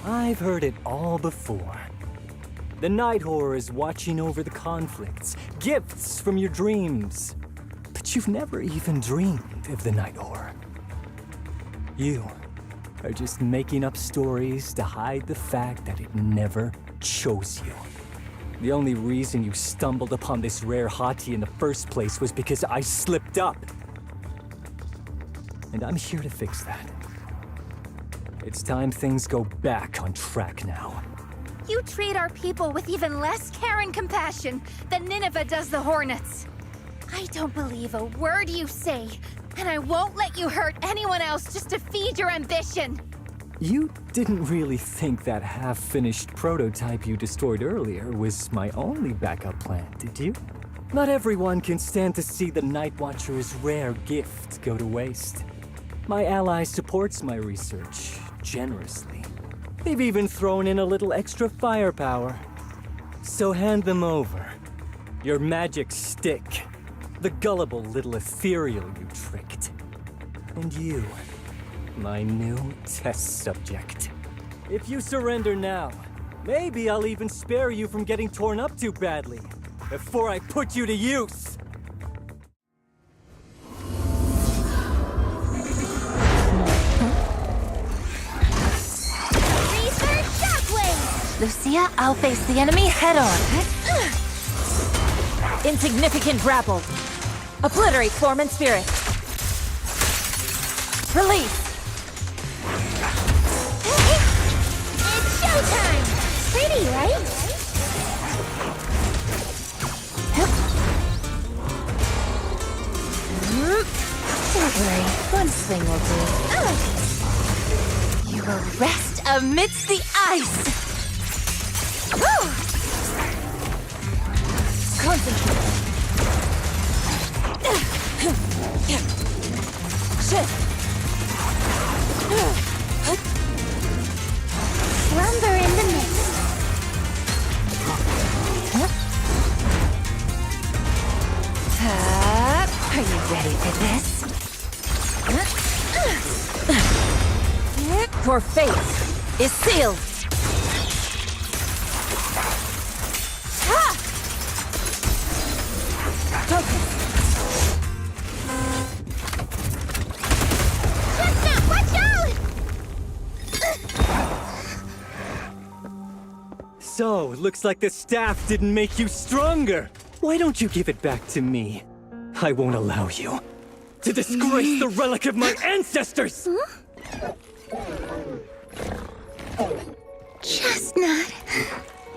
I've heard it all before. The Night Horror is watching over the conflicts, gifts from your dreams. But you've never even dreamed of the Night Horror. You are just making up stories to hide the fact that it never chose you. The only reason you stumbled upon this rare hottie in the first place was because I slipped up. And I'm here to fix that. It's time things go back on track now. You treat our people with even less care and compassion than Nineveh does the Hornets. I don't believe a word you say, and I won't let you hurt anyone else just to feed your ambition. You didn't really think that half-finished prototype you destroyed earlier was my only backup plan, did you? Not everyone can stand to see the Night Watcher's rare gift go to waste. My ally supports my research generously. They've even thrown in a little extra firepower. So hand them over. Your magic stick. The gullible little ethereal you tricked. And you, my new test subject. If you surrender now, maybe I'll even spare you from getting torn up too badly before I put you to use. Lucia, I'll face the enemy head-on. Insignificant grapple. Obliterate form and spirit. Release. It's showtime! Pretty, right? Don't worry, once This thing will do. You will rest amidst the ice. Concentrate. Slumber in the mist. Are you ready for this? Your fate is sealed. Chestnut, watch out! So, looks like the staff didn't make you stronger. Why don't you give it back to me? I won't allow you to disgrace the relic of my ancestors! Chestnut.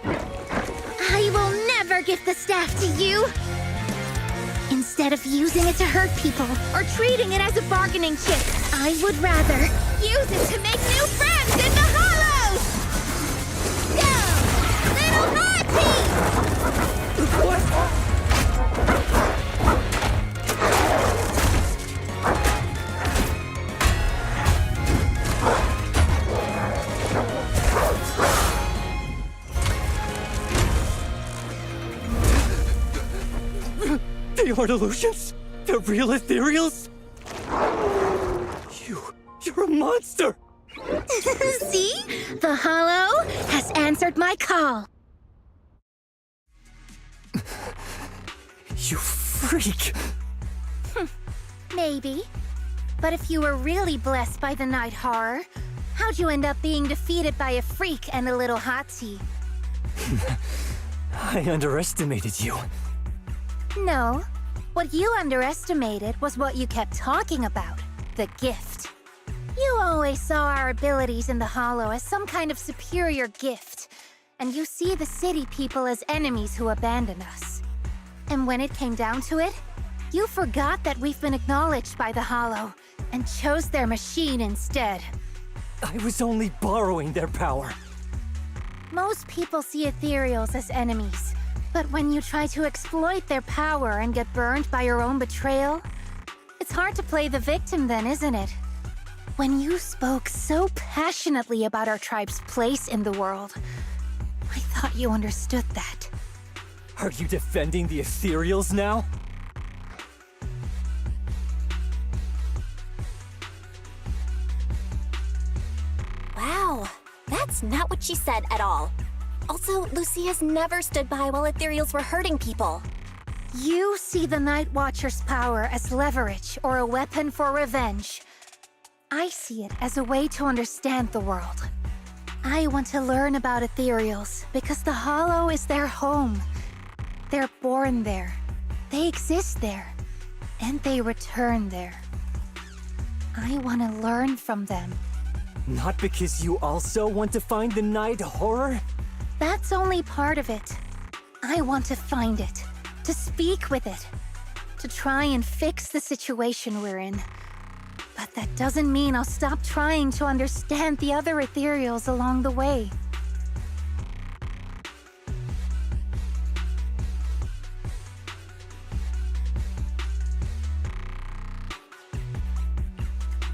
I will never give the staff to you. Instead of using it to hurt people or treating it as a bargaining chip, I would rather use it to make new friends in the hollows! Go, little Monty! What? They are illusions? The real ethereals? You're a monster! See? The hollow has answered my call. You freak! Maybe. But if you were really blessed by the night horror, how'd you end up being defeated by a freak and a little hot tea? I underestimated you. No. What you underestimated was what you kept talking about. The gift. You always saw our abilities in the Hollow as some kind of superior gift. And you see the city people as enemies who abandon us. And when it came down to it, you forgot that we've been acknowledged by the Hollow and chose their machine instead. I was only borrowing their power. Most people see ethereals as enemies, but when you try to exploit their power and get burned by your own betrayal, it's hard to play the victim then, isn't it? When you spoke so passionately about our tribe's place in the world, I thought you understood that. Are you defending the ethereals now? Wow, that's not what she said at all. Also, Lucia's never stood by while ethereals were hurting people. You see the Night Watcher's power as leverage or a weapon for revenge. I see it as a way to understand the world. I want to learn about ethereals because the Hollow is their home. They're born there, they exist there, and they return there. I want to learn from them. Not because you also want to find the night horror? That's only part of it. I want to find it, to speak with it, to try and fix the situation we're in. But that doesn't mean I'll stop trying to understand the other ethereals along the way.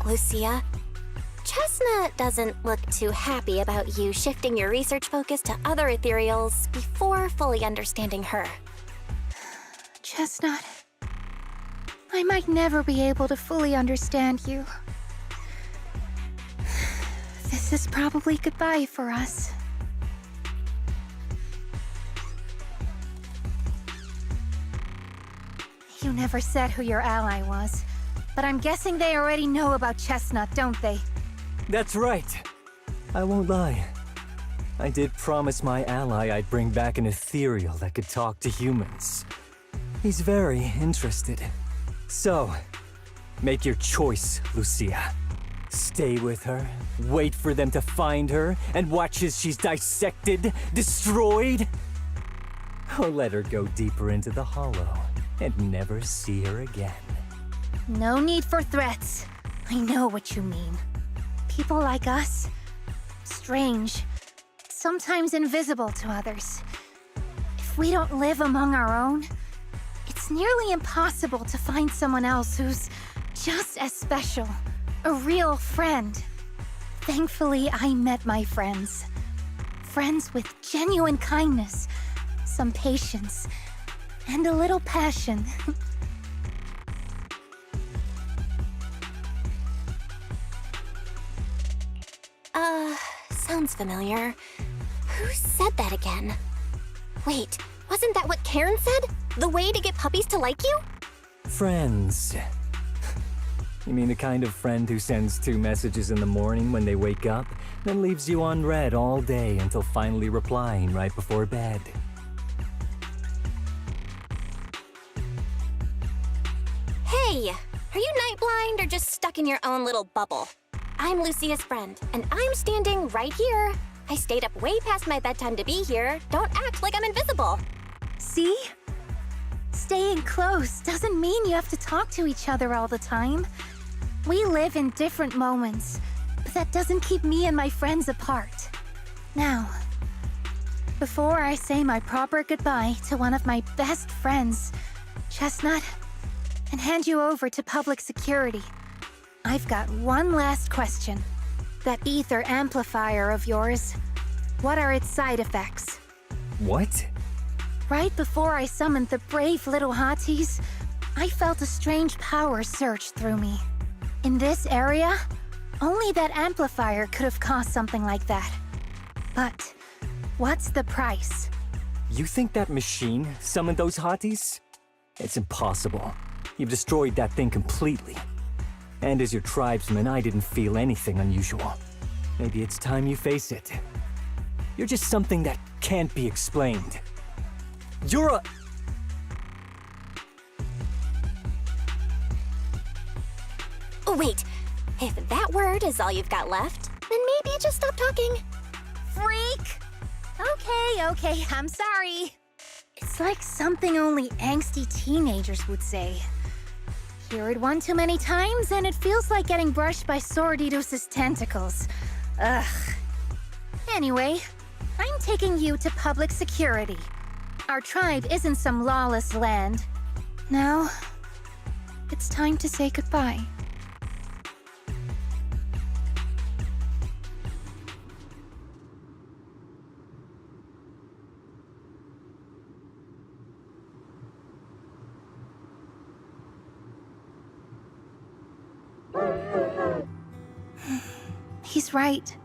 Lucia, Chestnut doesn't look too happy about you shifting your research focus to other ethereals before fully understanding her. Chestnut, I might never be able to fully understand you. This is probably goodbye for us. You never said who your ally was, but I'm guessing they already know about Chestnut, don't they? That's right. I won't lie. I did promise my ally I'd bring back an ethereal that could talk to humans. He's very interested. So, make your choice, Lucia. Stay with her, wait for them to find her, and watch as she's dissected, destroyed? Or let her go deeper into the Hollow and never see her again. No need for threats. I know what you mean. People like us, strange, sometimes invisible to others. If we don't live among our own, it's nearly impossible to find someone else who's just as special, a real friend. Thankfully, I met my friends. Friends with genuine kindness, some patience, and a little passion. Sounds familiar. Who said that again? Wait, wasn't that what Karen said? The way to get puppies to like you? Friends. You mean the kind of friend who sends 2 messages in the morning when they wake up, then leaves you unread all day until finally replying right before bed? Hey, are you night blind or just stuck in your own little bubble? I'm Lucia's friend, and I'm standing right here. I stayed up way past my bedtime to be here. Don't act like I'm invisible. See? Staying close doesn't mean you have to talk to each other all the time. We live in different moments, but that doesn't keep me and my friends apart. Now, before I say my proper goodbye to one of my best friends, Chestnut, and hand you over to public security, I've got one last question. That ether amplifier of yours, what are its side effects? What? Right before I summoned the brave little hotties, I felt a strange power surge through me. In this area, only that amplifier could have caused something like that. But what's the price? You think that machine summoned those hotties? It's impossible. You've destroyed that thing completely. And as your tribesman, I didn't feel anything unusual. Maybe it's time you face it. You're just something that can't be explained. You're a... Oh, wait. If that word is all you've got left, then maybe just stop talking. Freak! Okay, I'm sorry. It's like something only angsty teenagers would say. Hear it one too many times, and it feels like getting brushed by Sordidus's tentacles. Ugh. Anyway, I'm taking you to public security. Our tribe isn't some lawless land. Now, it's time to say goodbye. He's right.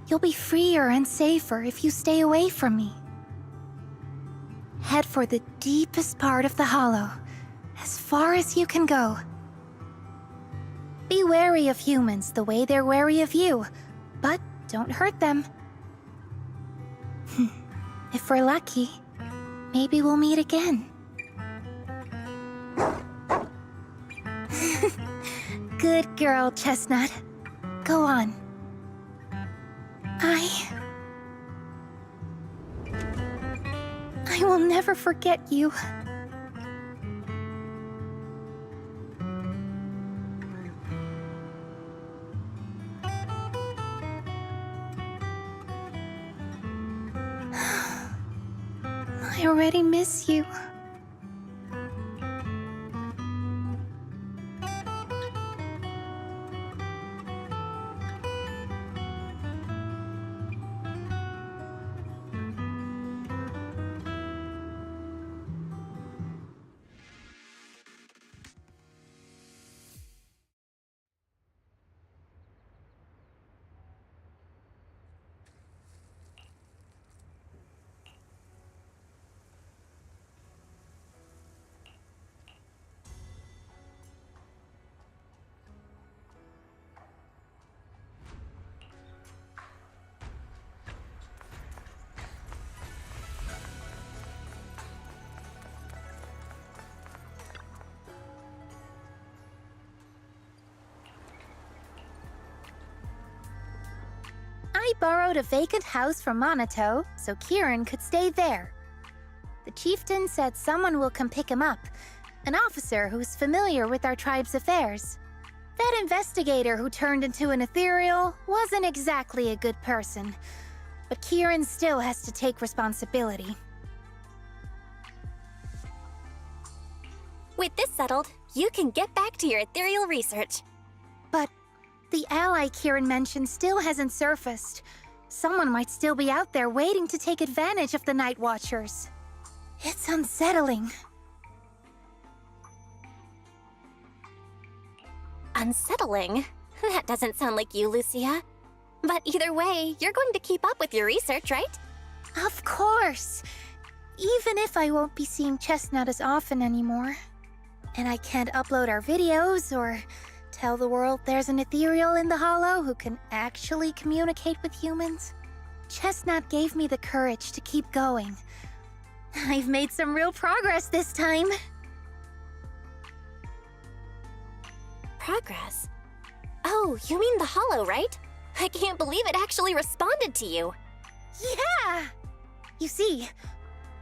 You'll be freer and safer if you stay away from me. Head for the deepest part of the hollow, as far as you can go. Be wary of humans the way they're wary of you, but don't hurt them. If we're lucky, maybe we'll meet again. Good girl, Chestnut. Go on. I will never forget you. I already miss you. I borrowed a vacant house from Monato so Kieran could stay there. The chieftain said someone will come pick him up, an officer who's familiar with our tribe's affairs. That investigator who turned into an ethereal wasn't exactly a good person. But Kieran still has to take responsibility. With this settled, you can get back to your ethereal research. But the ally Kieran mentioned still hasn't surfaced. Someone might still be out there waiting to take advantage of the Night Watchers. It's unsettling. Unsettling? That doesn't sound like you, Lucia. But either way, you're going to keep up with your research, right? Of course! Even if I won't be seeing Chestnut as often anymore. And I can't upload our videos or tell the world there's an ethereal in the Hollow who can actually communicate with humans. Chestnut gave me the courage to keep going. I've made some real progress this time. Progress? Oh, you mean the Hollow, right? I can't believe it actually responded to you. Yeah! You see,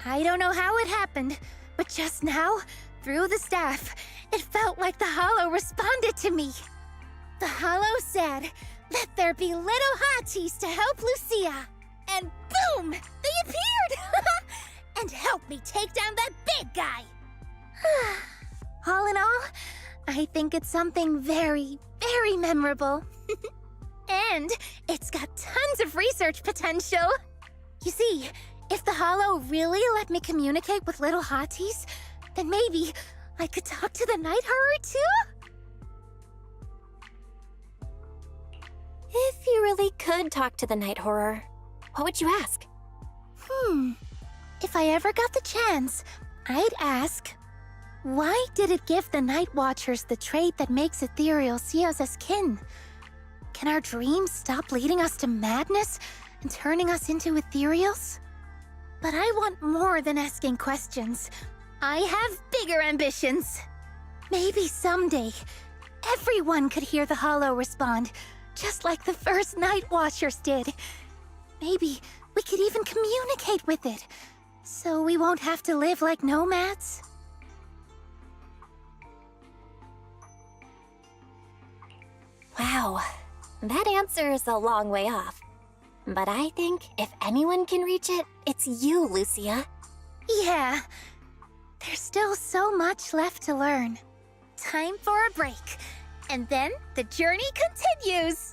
I don't know how it happened, but just now, through the staff, it felt like the Hollow responded to me. The Hollow said, "Let there be little hotties to help Lucia." And boom! They appeared! And helped me take down that big guy! All in all, I think it's something very, very memorable. And it's got tons of research potential. You see, if the Hollow really let me communicate with little hotties, then maybe I could talk to the Night Horror too? If you really could talk to the Night Horror, what would you ask? If I ever got the chance, I'd ask, why did it give the Night Watchers the trait that makes ethereal see us as kin? Can our dreams stop leading us to madness and turning us into ethereals? But I want more than asking questions. I have bigger ambitions. Maybe someday, everyone could hear the Hollow respond, just like the first Night Watchers did. Maybe we could even communicate with it, so we won't have to live like nomads. Wow, that answer is a long way off. But I think if anyone can reach it, it's you, Lucia. Yeah, there's still so much left to learn. Time for a break, and then the journey continues.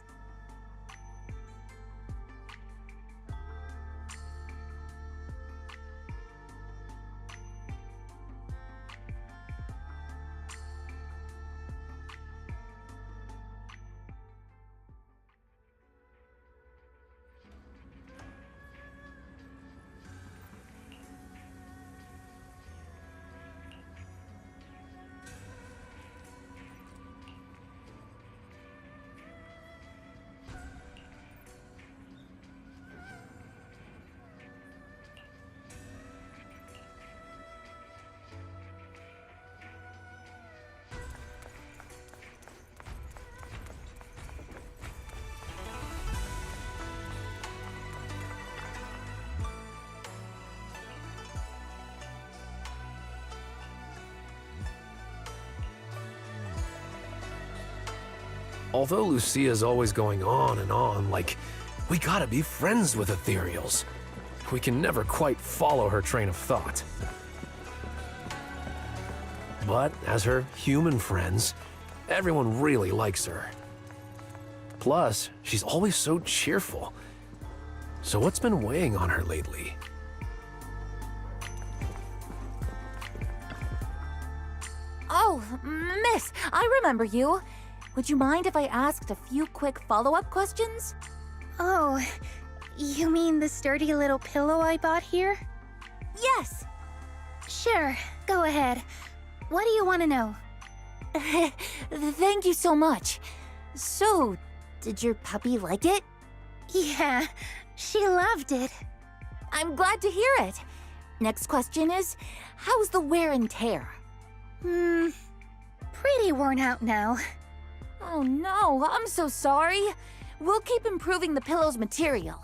Although Lucia's always going on and on, like, we gotta be friends with ethereals, we can never quite follow her train of thought. But as her human friends, everyone really likes her. Plus, she's always so cheerful. So what's been weighing on her lately? Oh, miss, I remember you. Would you mind if I asked a few quick follow-up questions? Oh, you mean the sturdy little pillow I bought here? Yes. Sure, go ahead. What do you want to know? Thank you so much. So, did your puppy like it? Yeah, she loved it. I'm glad to hear it. Next question is, how's the wear and tear? Pretty worn out now. Oh no, I'm so sorry. We'll keep improving the pillow's material.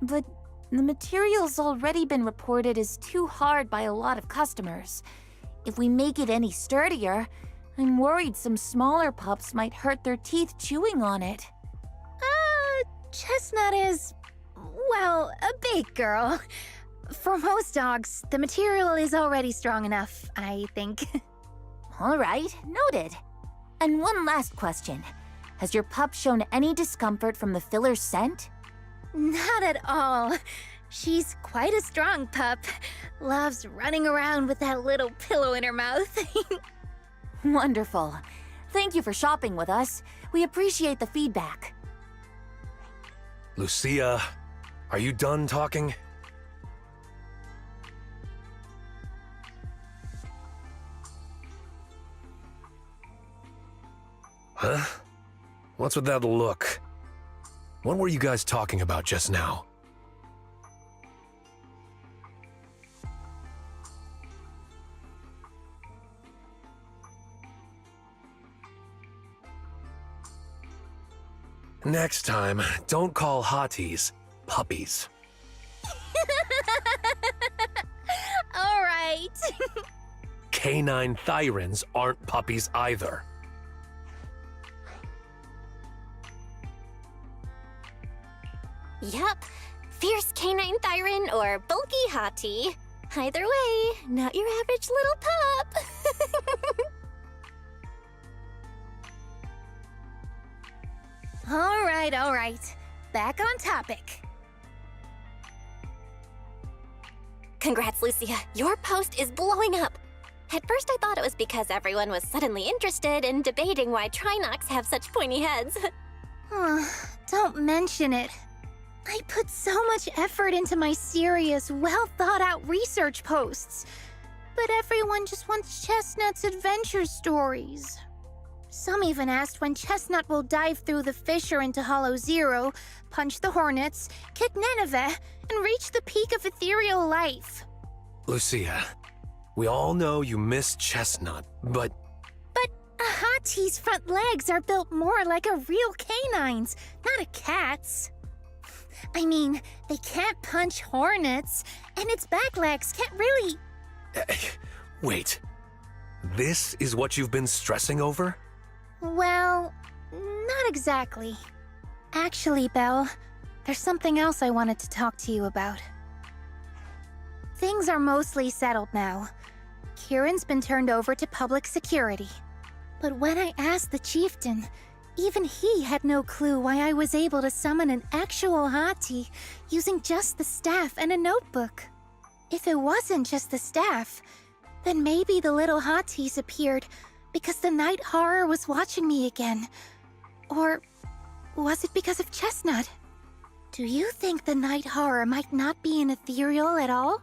But the material's already been reported as too hard by a lot of customers. If we make it any sturdier, I'm worried some smaller pups might hurt their teeth chewing on it. Chestnut is, well, a big girl. For most dogs, the material is already strong enough, I think. All right, noted. And one last question. Has your pup shown any discomfort from the filler's scent? Not at all. She's quite a strong pup. Loves running around with that little pillow in her mouth. Wonderful. Thank you for shopping with us. We appreciate the feedback. Lucia, are you done talking? Huh? What's with that look? What were you guys talking about just now? Next time, don't call hotties puppies. All right. Canine thyrans aren't puppies either. Yup. Fierce canine thyran or bulky hottie. Either way, not your average little pup. All right. Back on topic. Congrats, Lucia. Your post is blowing up. At first, I thought it was because everyone was suddenly interested in debating why Trinocs have such pointy heads. Don't mention it. I put so much effort into my serious, well-thought-out research posts. But everyone just wants Chestnut's adventure stories. Some even asked when Chestnut will dive through the fissure into Hollow Zero, punch the hornets, kick Nineveh, and reach the peak of ethereal life. Lucia, we all know you miss Chestnut, but... But a Hattie's front legs are built more like a real canine's, not a cat's. I mean, they can't punch hornets, and its back legs can't really... Wait. This is what you've been stressing over? Well, not exactly. Actually, Belle, there's something else I wanted to talk to you about. Things are mostly settled now. Kieran's been turned over to public security. But when I asked the chieftain, even he had no clue why I was able to summon an actual Hati using just the staff and a notebook. If it wasn't just the staff, then maybe the little Hatis appeared because the night horror was watching me again. Or was it because of Chestnut? Do you think the night horror might not be an ethereal at all?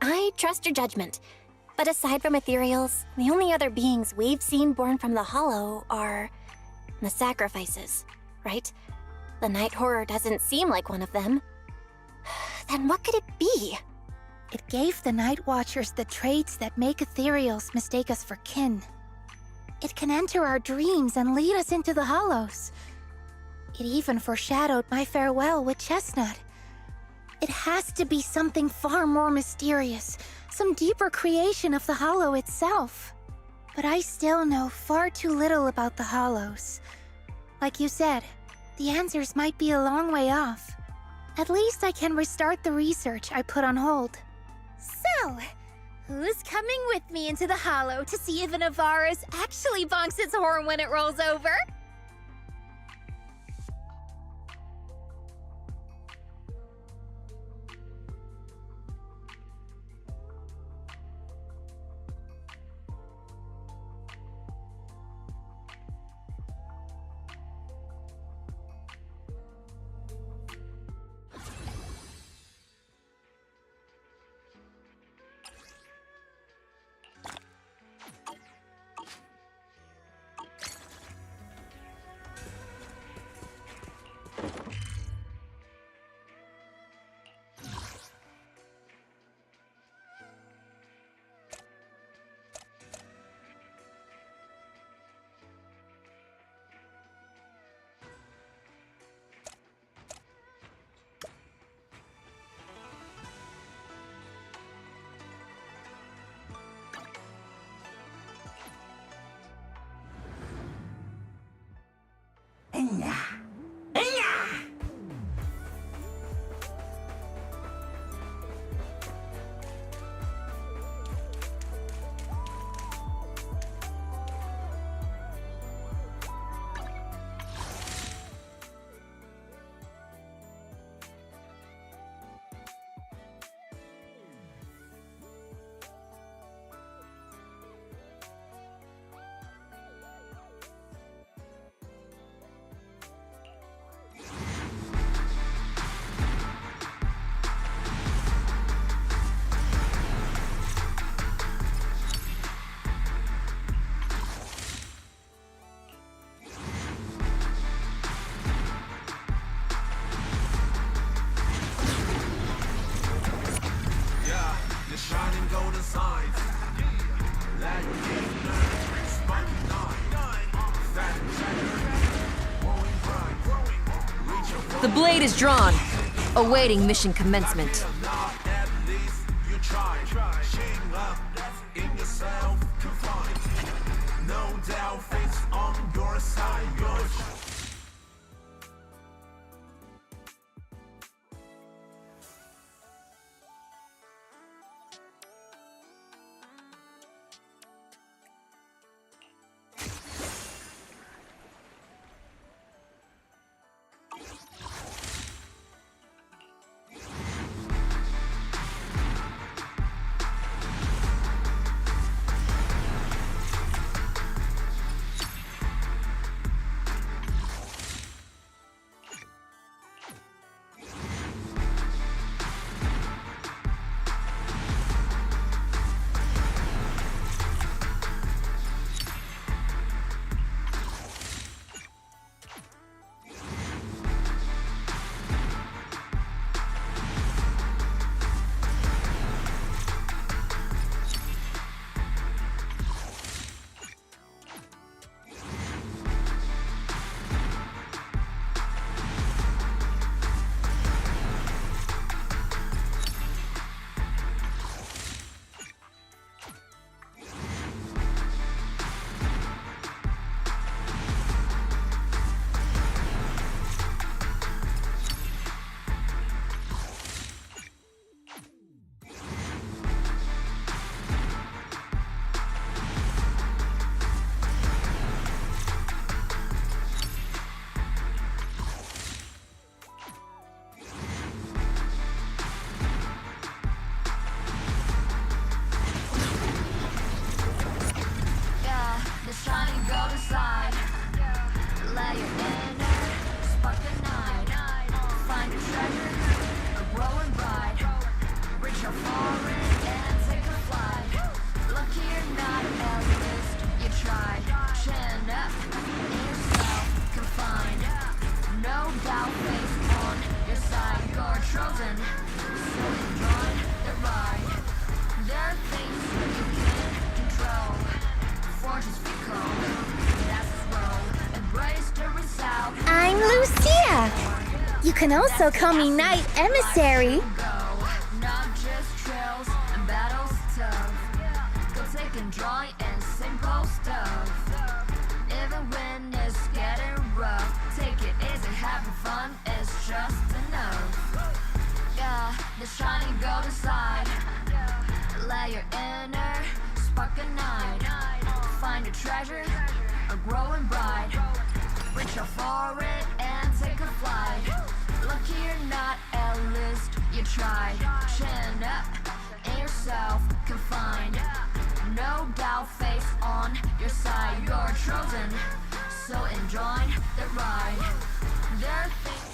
I trust your judgment. But aside from ethereals, the only other beings we've seen born from the Hollow are... the sacrifices, right? The night horror doesn't seem like one of them. Then what could it be? It gave the Night Watchers the traits that make ethereals mistake us for kin. It can enter our dreams and lead us into the Hollows. It even foreshadowed my farewell with Chestnut. It has to be something far more mysterious, some deeper creation of the Hollow itself. But I still know far too little about the Hollows. Like you said, the answers might be a long way off. At least I can restart the research I put on hold. So, who's coming with me into the Hollow to see if an Avaris actually bonks its horn when it rolls over? The blade is drawn, awaiting mission commencement. I'm Lucia. You can also call me Knight Emissary. The shiny golden side. Let your inner spark ignite. Find a treasure, a growing bright. Reach out for it and take a flight. Lucky you're not at least you tried. Chin up and yourself confined. No doubt, face on your side. You're chosen, so enjoy the ride. There are things.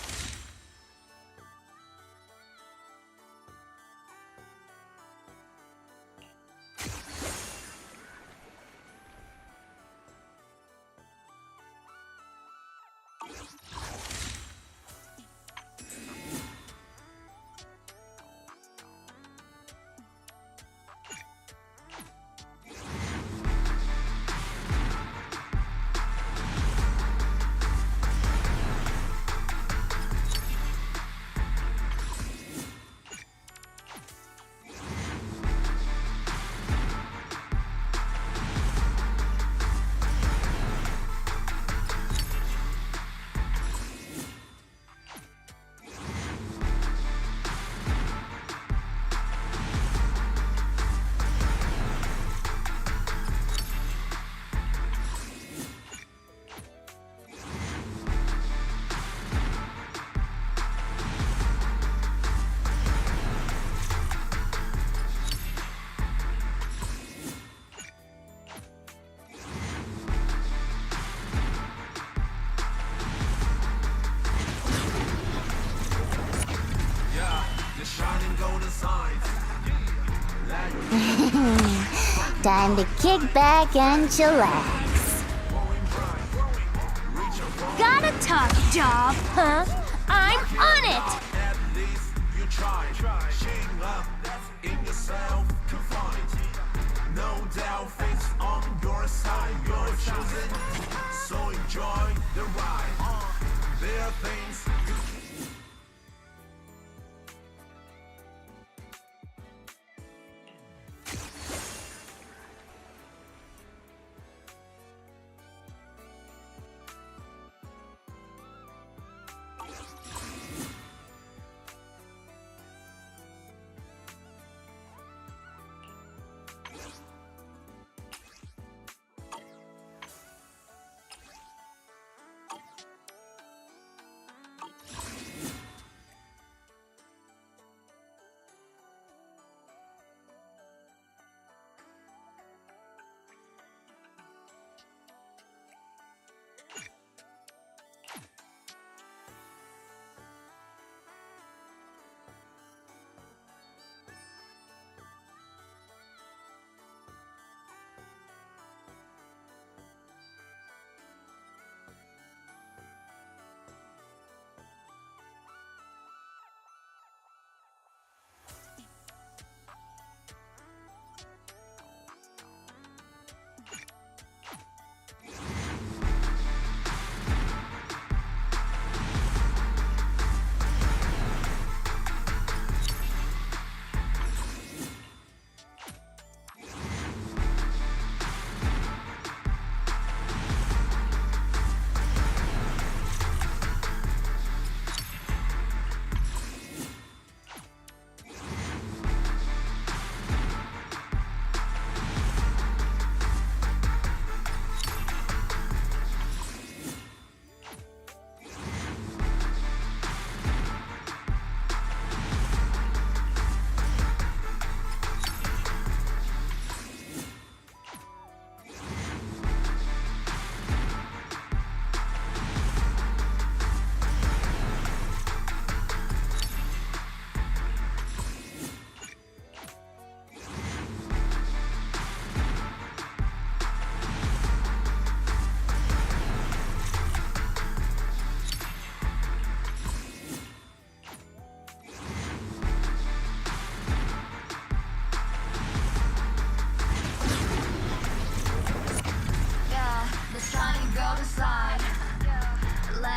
Time to kick back and chillax. Got a tough job, huh? I'm on it!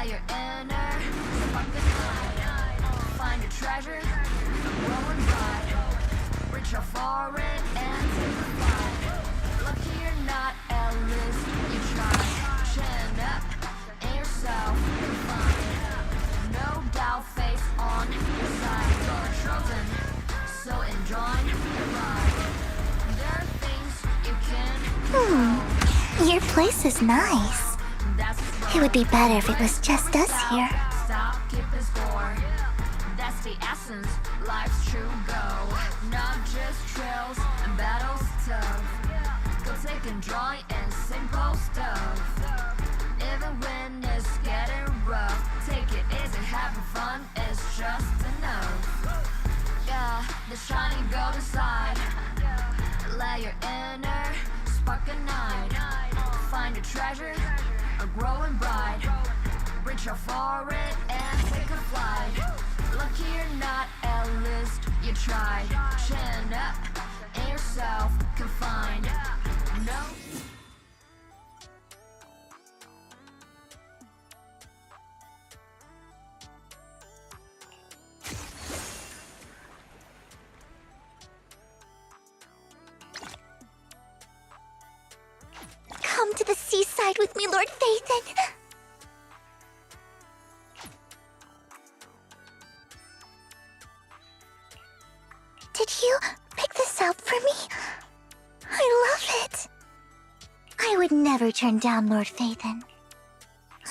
your inner sparkling light. Find your treasure, growing bright. Reach out for it and take a flight. Lucky you're not Ellis, you try. Chin up in yourself and find. No doubt, face on your side. You're chosen, so enjoy the ride. There are things you can. Your place is nice. It would be better if it was just us here. Stop, keeping score. That's the essence, life's true goal. Not just trails and battles tough. Go take and joy in simple stuff. Even when it's getting rough, take it easy, having fun is just enough. Yeah, the shiny golden side. Let your inner spark ignite. Find your treasure, a growing bright. Reach out for it and take a flight. Lucky you're not Ellis, you tried. Chin up in yourself, confined. No. Come to the seaside with me, Lord Phaethon. Did you pick this out for me? I love it. I would never turn down Lord Phaethon.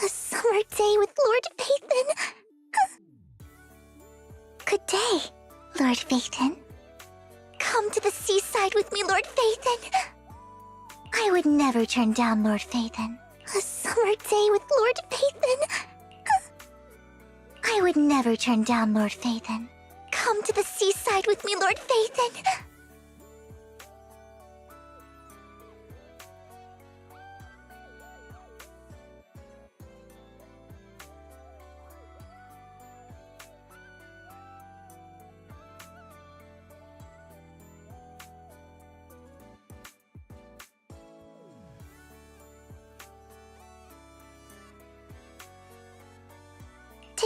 A summer day with Lord Phaethon. Good day, Lord Phaethon. Come to the seaside with me, Lord Phaethon. I would never turn down Lord Phaethon. A summer day with Lord Phaethon. I would never turn down Lord Phaethon. Come to the seaside with me, Lord Phaethon.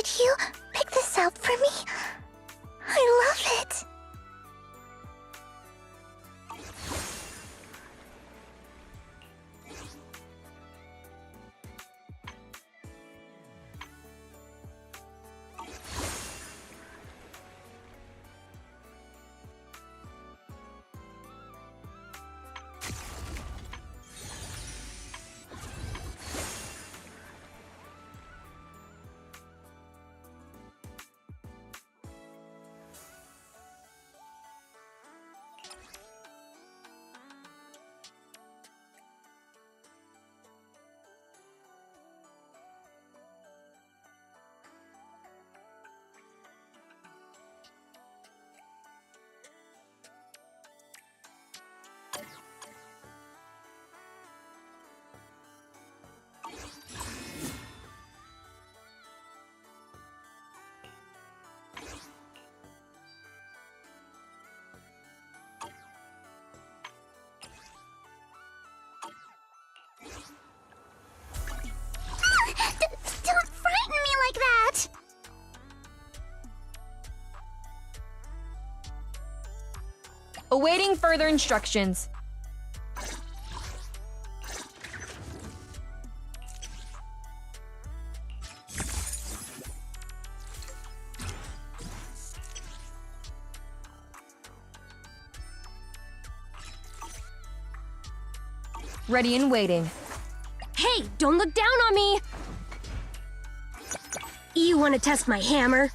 Did you pick this out for me? I love it. Don't frighten me like that! Awaiting further instructions. Ready and waiting. Hey, don't look down on me! You want to test my hammer?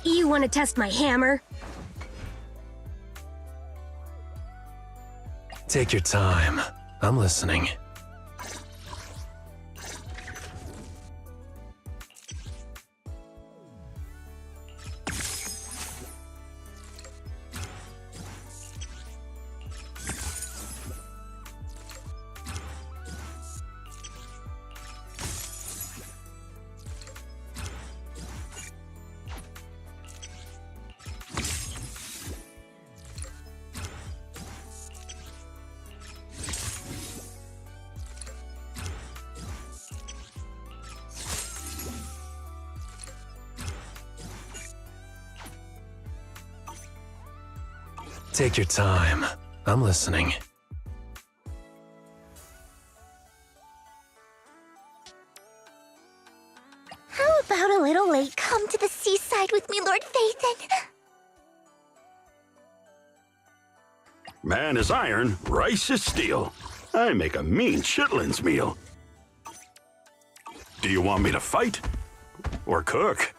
You want to test my hammer? Take your time. I'm listening. Take your time. I'm listening. How about a little late come to the seaside with me, Lord Phaethon? Man is iron, rice is steel. I make a mean chitlins meal. Do you want me to fight? Or cook?